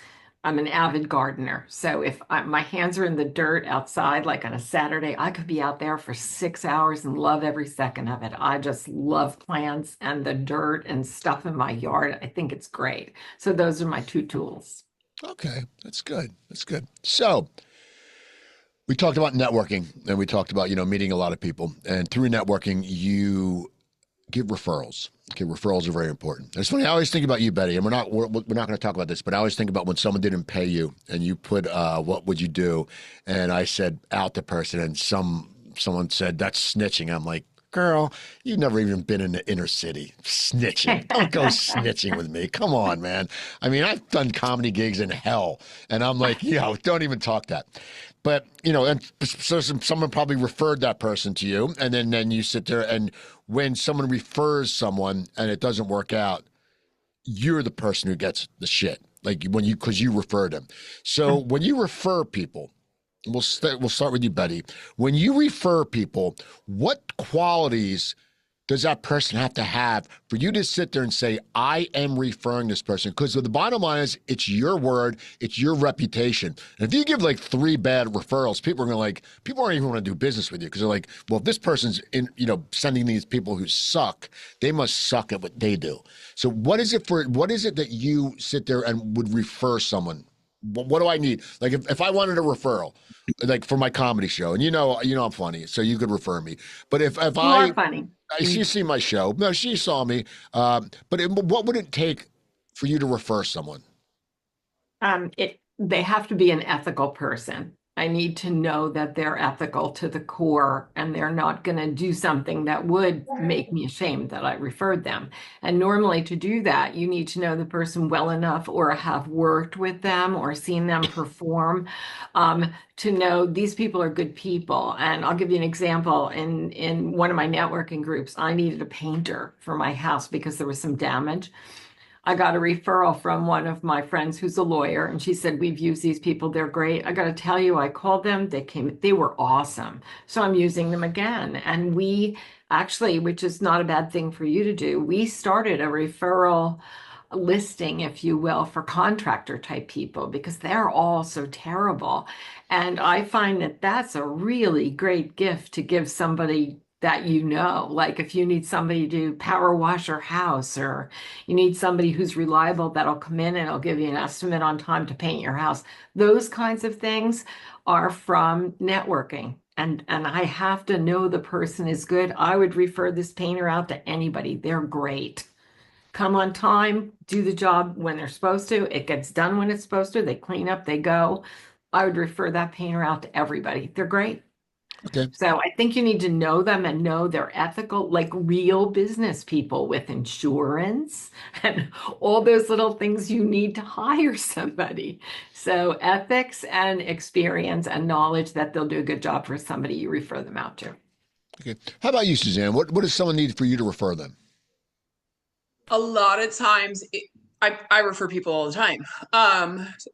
an avid gardener. So if my hands are in the dirt outside, like on a Saturday, I could be out there for 6 hours and love every second of it. I just love plants and the dirt and stuff in my yard. I think it's great. So those are my two tools. Okay, that's good. That's good. So we talked about networking, and we talked about, meeting a lot of people. And through networking, you give referrals. Okay, referrals are very important. It's funny. I always think about you, Betty, and we're not going to talk about this, but I always think about when someone didn't pay you, and you put, what would you do? And I said, out the person, and someone said, that's snitching. I'm like, girl, you've never even been in the inner city. Snitching. Don't go snitching with me. Come on, man. I mean, I've done comedy gigs in hell, and I'm like, don't even talk that. But, and so someone probably referred that person to you, and then you sit there, and when someone refers someone and it doesn't work out, you're the person who gets the shit, like because you referred them. So when you refer people, we'll start with you, Betty. When you refer people, what qualities does that person have to have for you to sit there and say, I am referring this person? Because the bottom line is, it's your word, it's your reputation. And if you give like 3 bad referrals, people aren't even want to do business with you, because they're like, well, if this person's sending these people who suck, they must suck at what they do. So what is it that you sit there and would refer someone? What do I need? Like if I wanted a referral, like for my comedy show, and I'm funny, so you could refer me. But if You I are funny. she see my show, no, she saw me. But what would it take for you to refer someone? They have to be an ethical person. I need to know that they're ethical to the core and they're not going to do something that would make me ashamed that I referred them. And normally to do that, you need to know the person well enough or have worked with them or seen them perform to know these people are good people. And I'll give you an example. In one of my networking groups, I needed a painter for my house because there was some damage. I got a referral from one of my friends who's a lawyer, and she said, we've used these people. They're great. I got to tell you, I called them. They were awesome. So I'm using them again. And we actually, which is not a bad thing for you to do, we started a referral listing, if you will, for contractor type people because they're all so terrible. And I find that that's a really great gift to give somebody that you know. Like if you need somebody to power wash your house, or you need somebody who's reliable that'll come in and it'll give you an estimate on time to paint your house. Those kinds of things are from networking. And I have to know the person is good. I would refer this painter out to anybody. They're great. Come on time, do the job when they're supposed to. It gets done when it's supposed to. They clean up, they go. I would refer that painter out to everybody. They're great. Okay. So I think you need to know them and know they're ethical, like real business people with insurance and all those little things you need to hire somebody. So ethics and experience and knowledge that they'll do a good job for somebody you refer them out to. Okay. How about you, Suzanne? What does someone need for you to refer them? A lot of times I refer people all the time,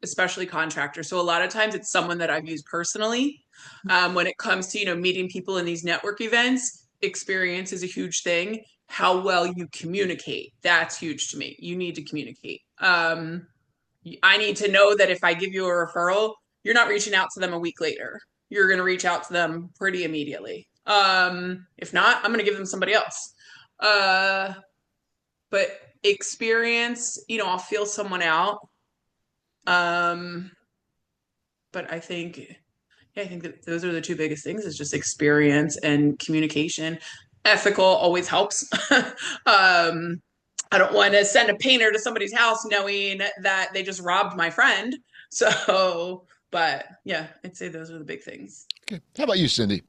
especially contractors. So a lot of times it's someone that I've used personally. When it comes to, meeting people in these network events, experience is a huge thing. How well you communicate, that's huge to me. You need to communicate. I need to know that if I give you a referral, you're not reaching out to them a week later. You're going to reach out to them pretty immediately. If not, I'm going to give them somebody else. But experience, I'll feel someone out. But I think that those are the two biggest things, is just experience and communication. Ethical always helps. I don't want to send a painter to somebody's house knowing that they just robbed my friend. So, but yeah, I'd say those are the big things. Okay. How about you, Cindy?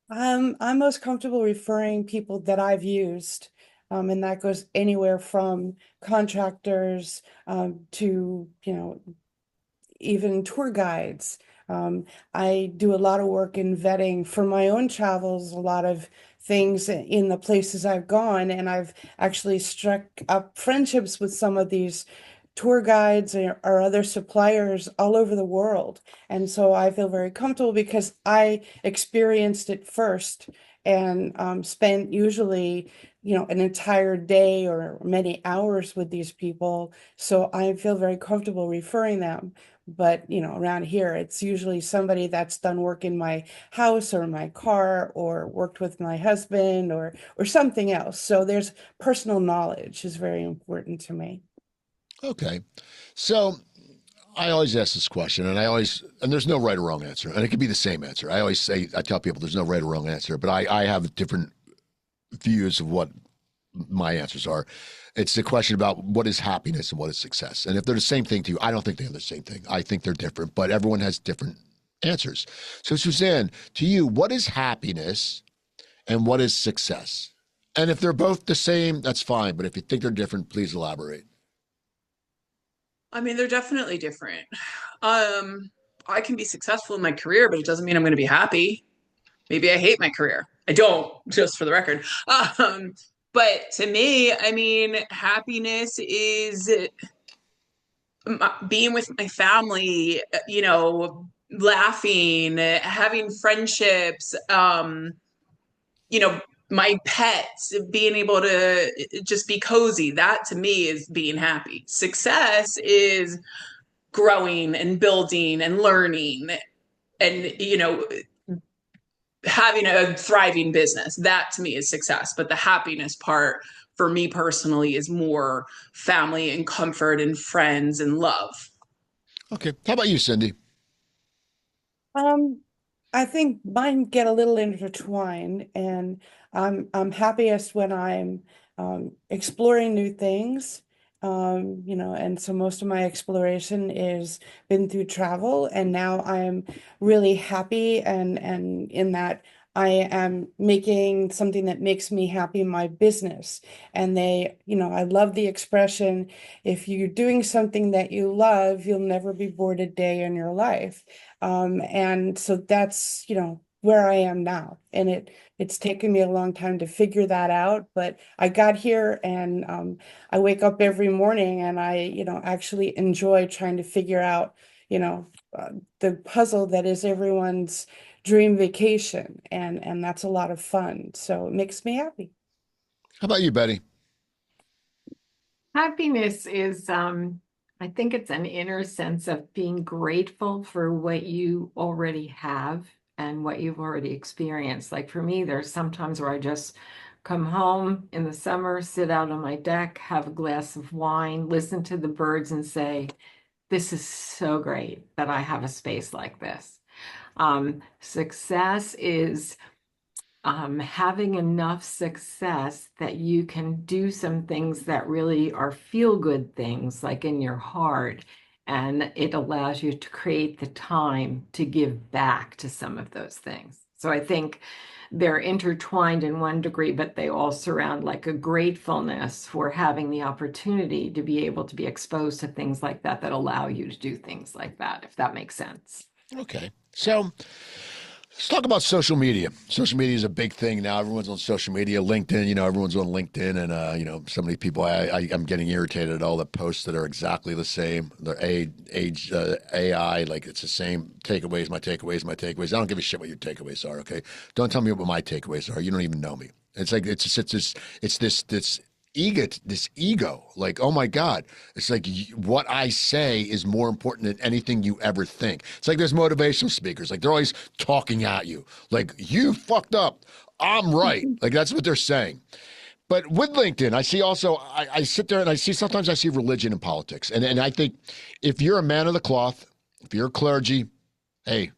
I'm most comfortable referring people that I've used. And that goes anywhere from contractors to, even tour guides. I do a lot of work in vetting for my own travels, a lot of things in the places I've gone, and I've actually struck up friendships with some of these tour guides or other suppliers all over the world. And so I feel very comfortable because I experienced it first and spent usually, an entire day or many hours with these people. So I feel very comfortable referring them. But, around here, it's usually somebody that's done work in my house or my car or worked with my husband or something else. So there's personal knowledge is very important to me. Okay. So I always ask this question, and there's no right or wrong answer, and it could be the same answer. I tell people there's no right or wrong answer, but I have different views of what my answers are. It's the question about what is happiness and what is success. And if they're the same thing to you, I don't think they're the same thing. I think they're different, but everyone has different answers. So Suzanne, to you, what is happiness and what is success? And if they're both the same, that's fine. But if you think they're different, please elaborate. I mean, they're definitely different. I can be successful in my career, but it doesn't mean I'm going to be happy. Maybe I hate my career. I don't, just for the record. But to me, I mean, happiness is being with my family, laughing, having friendships, my pets, being able to just be cozy. That to me is being happy. Success is growing and building and learning and, having a thriving business. That to me is success. But the happiness part for me personally is more family and comfort and friends and love. Okay. How about you, Cindy? I think mine get a little intertwined, and I'm happiest when I'm exploring new things. And so most of my exploration is been through travel, and now I'm really happy and in that I am making something that makes me happy in my business. And I love the expression, if you're doing something that you love, you'll never be bored a day in your life. And so that's, where I am now. And it's taken me a long time to figure that out, but I got here, and I wake up every morning and I, actually enjoy trying to figure out, you know, the puzzle that is everyone's dream vacation. And that's a lot of fun. So it makes me happy. How about you, Betty? Happiness is, I think it's an inner sense of being grateful for what you already have and what you've already experienced. Like for me, there's sometimes where I just come home in the summer, sit out on my deck, have a glass of wine, listen to the birds and say, this is so great that I have a space like this. Success is having enough success that you can do some things that really are feel-good things, like in your heart, and it allows you to create the time to give back to some of those things. So I think they're intertwined in one degree, but they all surround like a gratefulness for having the opportunity to be able to be exposed to things like that that allow you to do things like that, if that makes sense. Okay. So let's talk about social media. Social media is a big thing now. Everyone's on social media. LinkedIn, everyone's on LinkedIn, and so many people. I'm getting irritated at all the posts that are exactly the same. They're AI, like it's the same takeaways. My takeaways. My takeaways. I don't give a shit what your takeaways are. Okay, don't tell me what my takeaways are. You don't even know me. It's like it's this ego, like, oh my God, it's like what I say is more important than anything you ever think. It's like there's motivational speakers, like they're always talking at you, like you fucked up, I'm right. Like that's what they're saying. But with LinkedIn, I see also, I sit there and sometimes I see religion and politics. And I think if you're a man of the cloth, if you're a clergy, hey,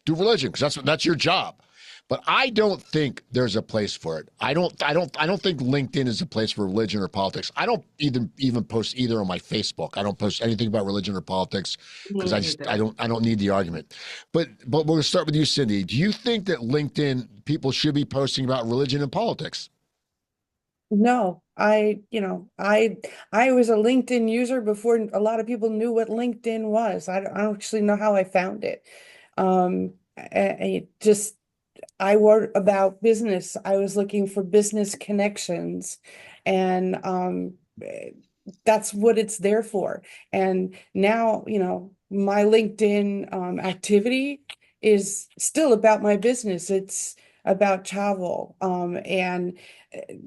do religion, because that's your job. But I don't think there's a place for it. I don't think LinkedIn is a place for religion or politics. I don't even post either on my Facebook. I don't post anything about religion or politics because I don't need the argument. But we're going to start with you, Cindy. Do you think that LinkedIn people should be posting about religion and politics? No, I was a LinkedIn user before a lot of people knew what LinkedIn was. I don't actually know how I found it. I wrote about business. I was looking for business connections, and that's what it's there for. And now, my LinkedIn activity is still about my business. It's about travel. And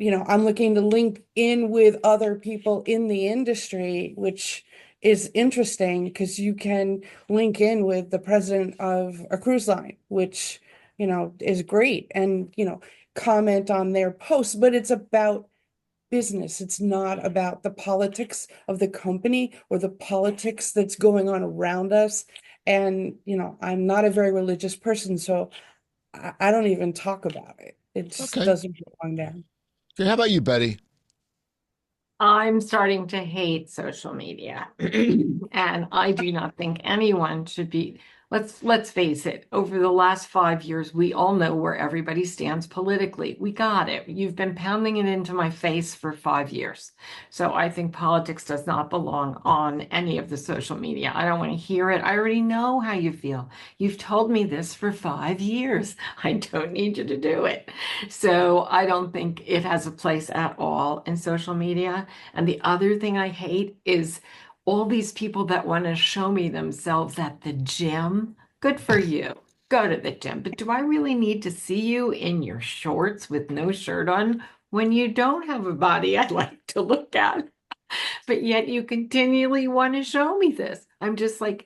I'm looking to link in with other people in the industry, which is interesting because you can link in with the president of a cruise line, which is great, and comment on their posts, but it's about business. It's not about the politics of the company or the politics that's going on around us. And I'm not a very religious person, so I don't even talk about it. It just Okay. doesn't belong there. Okay. How about you, Betty? I'm starting to hate social media, and I do not think anyone should be. Let's face it, over the last 5 years, we all know where everybody stands politically. We got it. You've been pounding it into my face for 5 years. So I think politics does not belong on any of the social media. I don't want to hear it. I already know how you feel. You've told me this for 5 years. I don't need you to do it. So I don't think it has a place at all in social media. And the other thing I hate is all these people that want to show me themselves at the gym. Good for you. Go to the gym. But do I really need to see you in your shorts with no shirt on when you don't have a body I'd like to look at? But yet you continually want to show me this. I'm just like,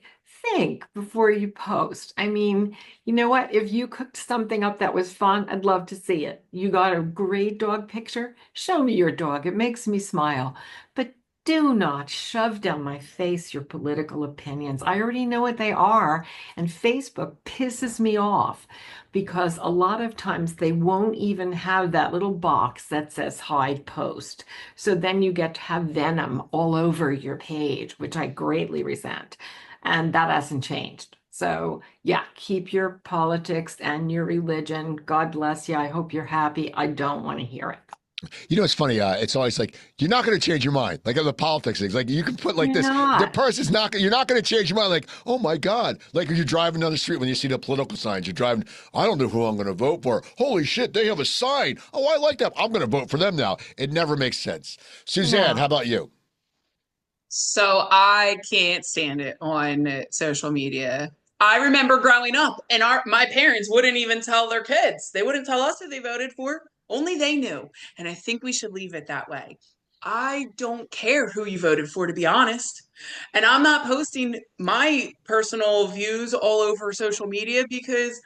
think before you post. I mean, you know what? If you cooked something up that was fun, I'd love to see it. You got a great dog picture? Show me your dog. It makes me smile. But do not shove down my face your political opinions. I already know what they are. And Facebook pisses me off because a lot of times they won't even have that little box that says hide post. So then you get to have venom all over your page, which I greatly resent. And that hasn't changed. So yeah, keep your politics and your religion. God bless you. I hope you're happy. I don't want to hear it. You know, it's funny. It's always like, you're not going to change your mind. Like on the politics things, like you can put like You're this, the not. person's not, you're not going to change your mind. Like, oh my God. Like when you're driving down the street, when you see the political signs, you're driving, I don't know who I'm going to vote for. Holy shit, they have a sign. Oh, I like that. I'm going to vote for them now. It never makes sense. Suzanne, No. how about you? So I can't stand it on social media. I remember growing up and my parents wouldn't even tell their kids. They wouldn't tell us who they voted for. Only they knew. And I think we should leave it that way. I don't care who you voted for, to be honest. And I'm not posting my personal views all over social media because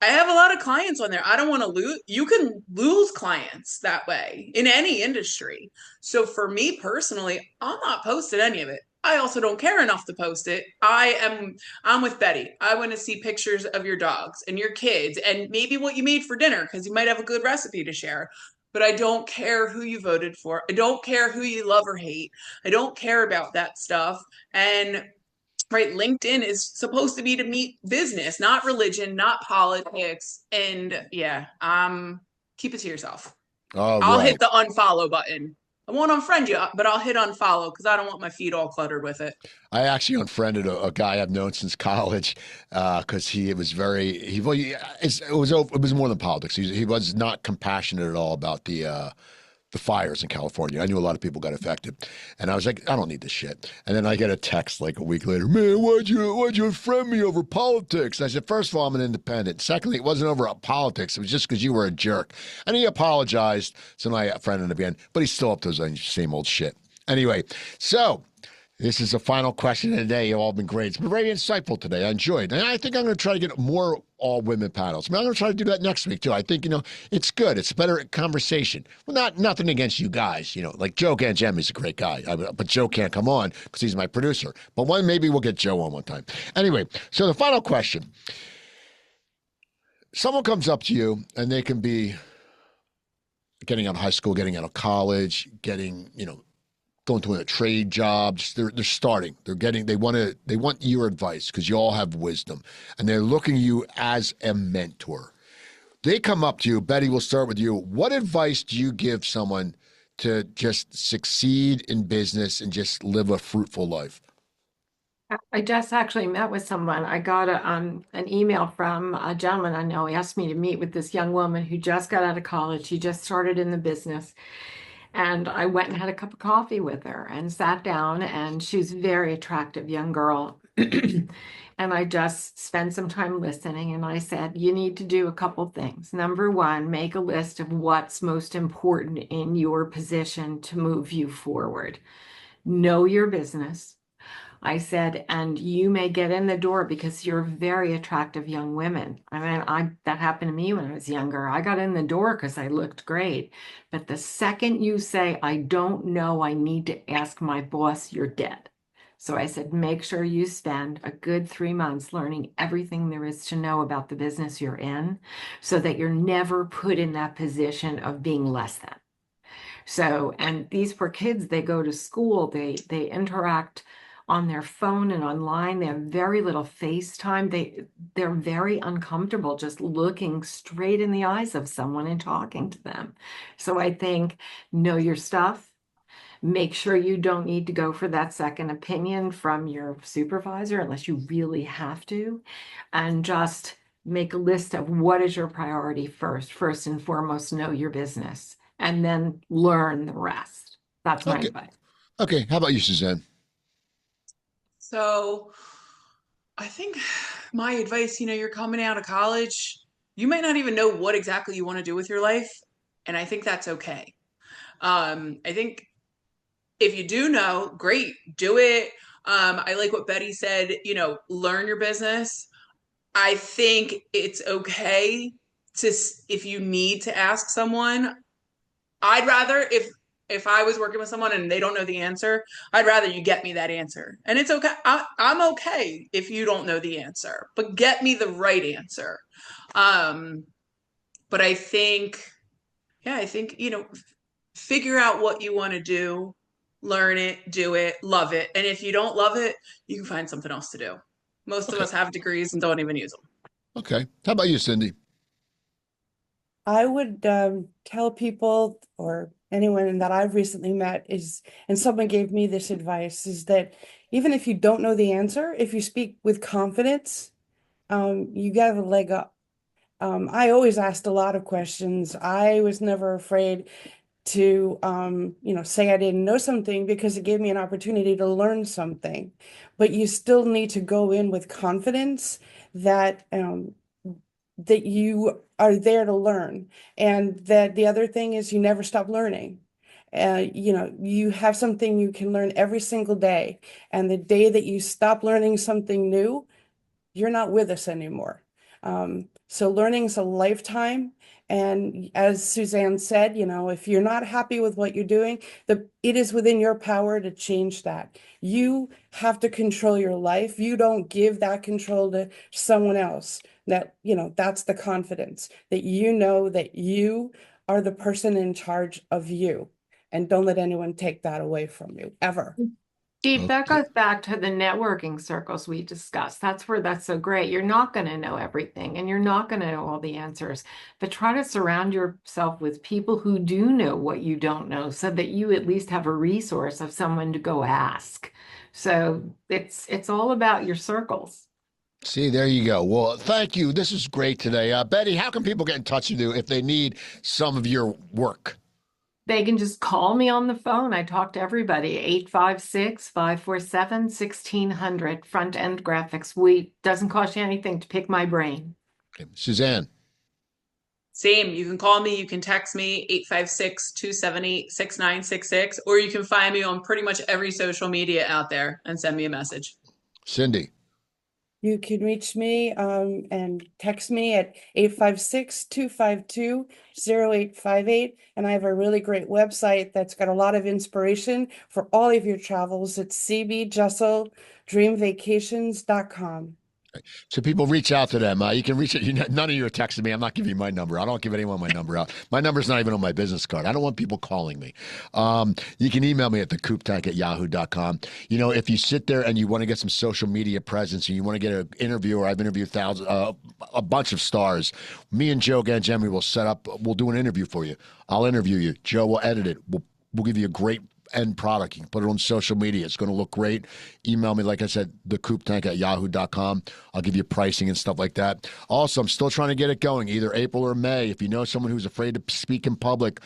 I have a lot of clients on there. I don't want to lose. You can lose clients that way in any industry. So for me personally, I'm not posting any of it. I also don't care enough to post it. I'm with Betty. I want to see pictures of your dogs and your kids and maybe what you made for dinner because you might have a good recipe to share. But I don't care who you voted for. I don't care who you love or hate. I don't care about that stuff. And right, LinkedIn is supposed to be to meet business, not religion, not politics. And yeah, keep it to yourself. All I'll right. hit the unfollow button. I won't unfriend you, but I'll hit unfollow because I don't want my feed all cluttered with it. I actually unfriended a guy I've known since college because he was very it was more than politics. He was not compassionate at all about the fires in California. I knew a lot of people got affected, and I was like, I don't need this shit. And then I get a text like a week later, man, why'd you unfriend me over politics? And I said, first of all, I'm an independent. Secondly, it wasn't over politics. It was just because you were a jerk. And he apologized, so I friended him again, but he's still up to his same old shit. Anyway, so this is the final question of the day. You've all been great. It's been very insightful today. I enjoyed it. And I think I'm going to try to get more all-women panels. I mean, I'm going to try to do that next week, too. I think, it's good. It's a better conversation. Well, nothing against you guys. Like Joe Gangemi's a great guy. But Joe can't come on because he's my producer. But maybe we'll get Joe on one time. Anyway, so the final question. Someone comes up to you, and they can be getting out of high school, getting out of college, getting, going to a trade job. They're starting. They want your advice because you all have wisdom, and they're looking at you as a mentor. They come up to you. Betty, we'll start with you. What advice do you give someone to just succeed in business and just live a fruitful life? I just actually met with someone. I got an email from a gentleman I know. He asked me to meet with this young woman who just got out of college. She just started in the business. And I went and had a cup of coffee with her and sat down, and she's a very attractive young girl. And I just spent some time listening, and I said, you need to do a couple things. Number one, make a list of what's most important in your position to move you forward. Know your business. I said, and you may get in the door because you're very attractive young women. I mean, that happened to me when I was younger. I got in the door because I looked great. But the second you say, I don't know, I need to ask my boss, you're dead. So I said, make sure you spend a good 3 months learning everything there is to know about the business you're in so that you're never put in that position of being less than. So, and these poor kids, they go to school, they interact on their phone and online. They have very little face time. They're very uncomfortable just looking straight in the eyes of someone and talking to them. So I think know your stuff. Make sure you don't need to go for that second opinion from your supervisor unless you really have to. And just make a list of what is your priority first. First and foremost, know your business and then learn the rest. That's my advice. Okay. How about you, Suzanne? So I think my advice, you're coming out of college, you might not even know what exactly you want to do with your life. And I think that's okay. I think if you do know, great, do it. I like what Betty said, learn your business. I think it's okay if you need to ask someone. I'd rather if I was working with someone and they don't know the answer, I'd rather you get me that answer. And it's okay. I'm okay if you don't know the answer, but get me the right answer. But I think, figure out what you want to do, learn it, do it, love it. And if you don't love it, you can find something else to do. Most of us have degrees and don't even use them. Okay. How about you, Cindy? I would tell people or anyone that I've recently met is, and someone gave me this advice, is that even if you don't know the answer, if you speak with confidence, you get a leg up. I always asked a lot of questions. I was never afraid to say I didn't know something, because it gave me an opportunity to learn something. But you still need to go in with confidence that that you are there to learn, and that the other thing is you never stop learning. You have something you can learn every single day, and the day that you stop learning something new, you're not with us anymore. So learning's a lifetime. And as Suzanne said, if you're not happy with what you're doing, it is within your power to change that. You have to control your life. You don't give that control to someone else. That's the confidence that that you are the person in charge of you, and don't let anyone take that away from you, ever. Steve, that goes back to the networking circles we discussed. That's where that's so great. You're not going to know everything, and you're not going to know all the answers, but try to surround yourself with people who do know what you don't know, so that you at least have a resource of someone to go ask. So it's all about your circles. See, there you go. Well, thank you. This is great today. Betty, how can people get in touch with you if they need some of your work? They can just call me on the phone. I talk to everybody. 856-547-1600. FrontEnd Graphics. Doesn't cost you anything to pick my brain. Okay. Suzanne. Same. You can call me. You can text me, 856-278-6966, or you can find me on pretty much every social media out there and send me a message. Cindy. You can reach me and text me at 856-252-0858. And I have a really great website that's got a lot of inspiration for all of your travels. It's cbjesseldreamvacations.com. So people reach out to them. You can reach it. None of you are texting me. I'm not giving you my number. I don't give anyone my number out. My number's not even on my business card. I don't want people calling me. You can email me at thecooptank@yahoo.com. If you sit there and you want to get some social media presence and you want to get an interview, or I've interviewed a bunch of stars, me and Joe Gangemi will set up. We'll do an interview for you. I'll interview you. Joe will edit it. We'll give you a great end product. You can put it on social media. It's going to look great. Email me, like I said, thecooptank@yahoo.com. I'll give you pricing and stuff like that. Also, I'm still trying to get it going, either April or May. If you know someone who's afraid to speak in public,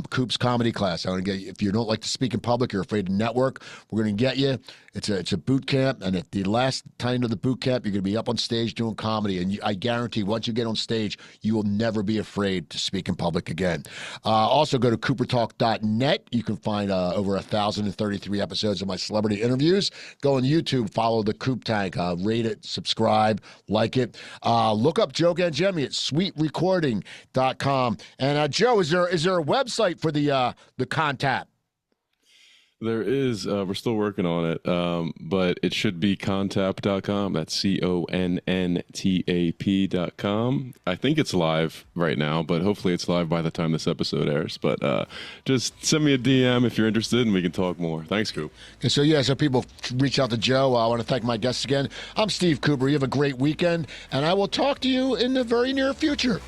Coop's comedy class. If you don't like to speak in public, you're afraid to network, we're going to get you. It's a boot camp, and at the last time of the boot camp, you're going to be up on stage doing comedy, and I guarantee once you get on stage, you will never be afraid to speak in public again. Also, go to coopertalk.net. You can find over 1,033 episodes of my celebrity interviews. Go on YouTube, follow the Coop Tank, rate it, subscribe, like it. Look up Joe Gangemi at SuiteRecording.com. And Joe, is there a website for the contact? There is. We're still working on it, but it should be contap.com. That's CONNTAP.com. I think it's live right now, but hopefully it's live by the time this episode airs. But just send me a DM if you're interested, and we can talk more. Thanks, Coop. Okay, so people reach out to Joe. I want to thank my guests again. I'm Steve Cooper. You have a great weekend, and I will talk to you in the very near future.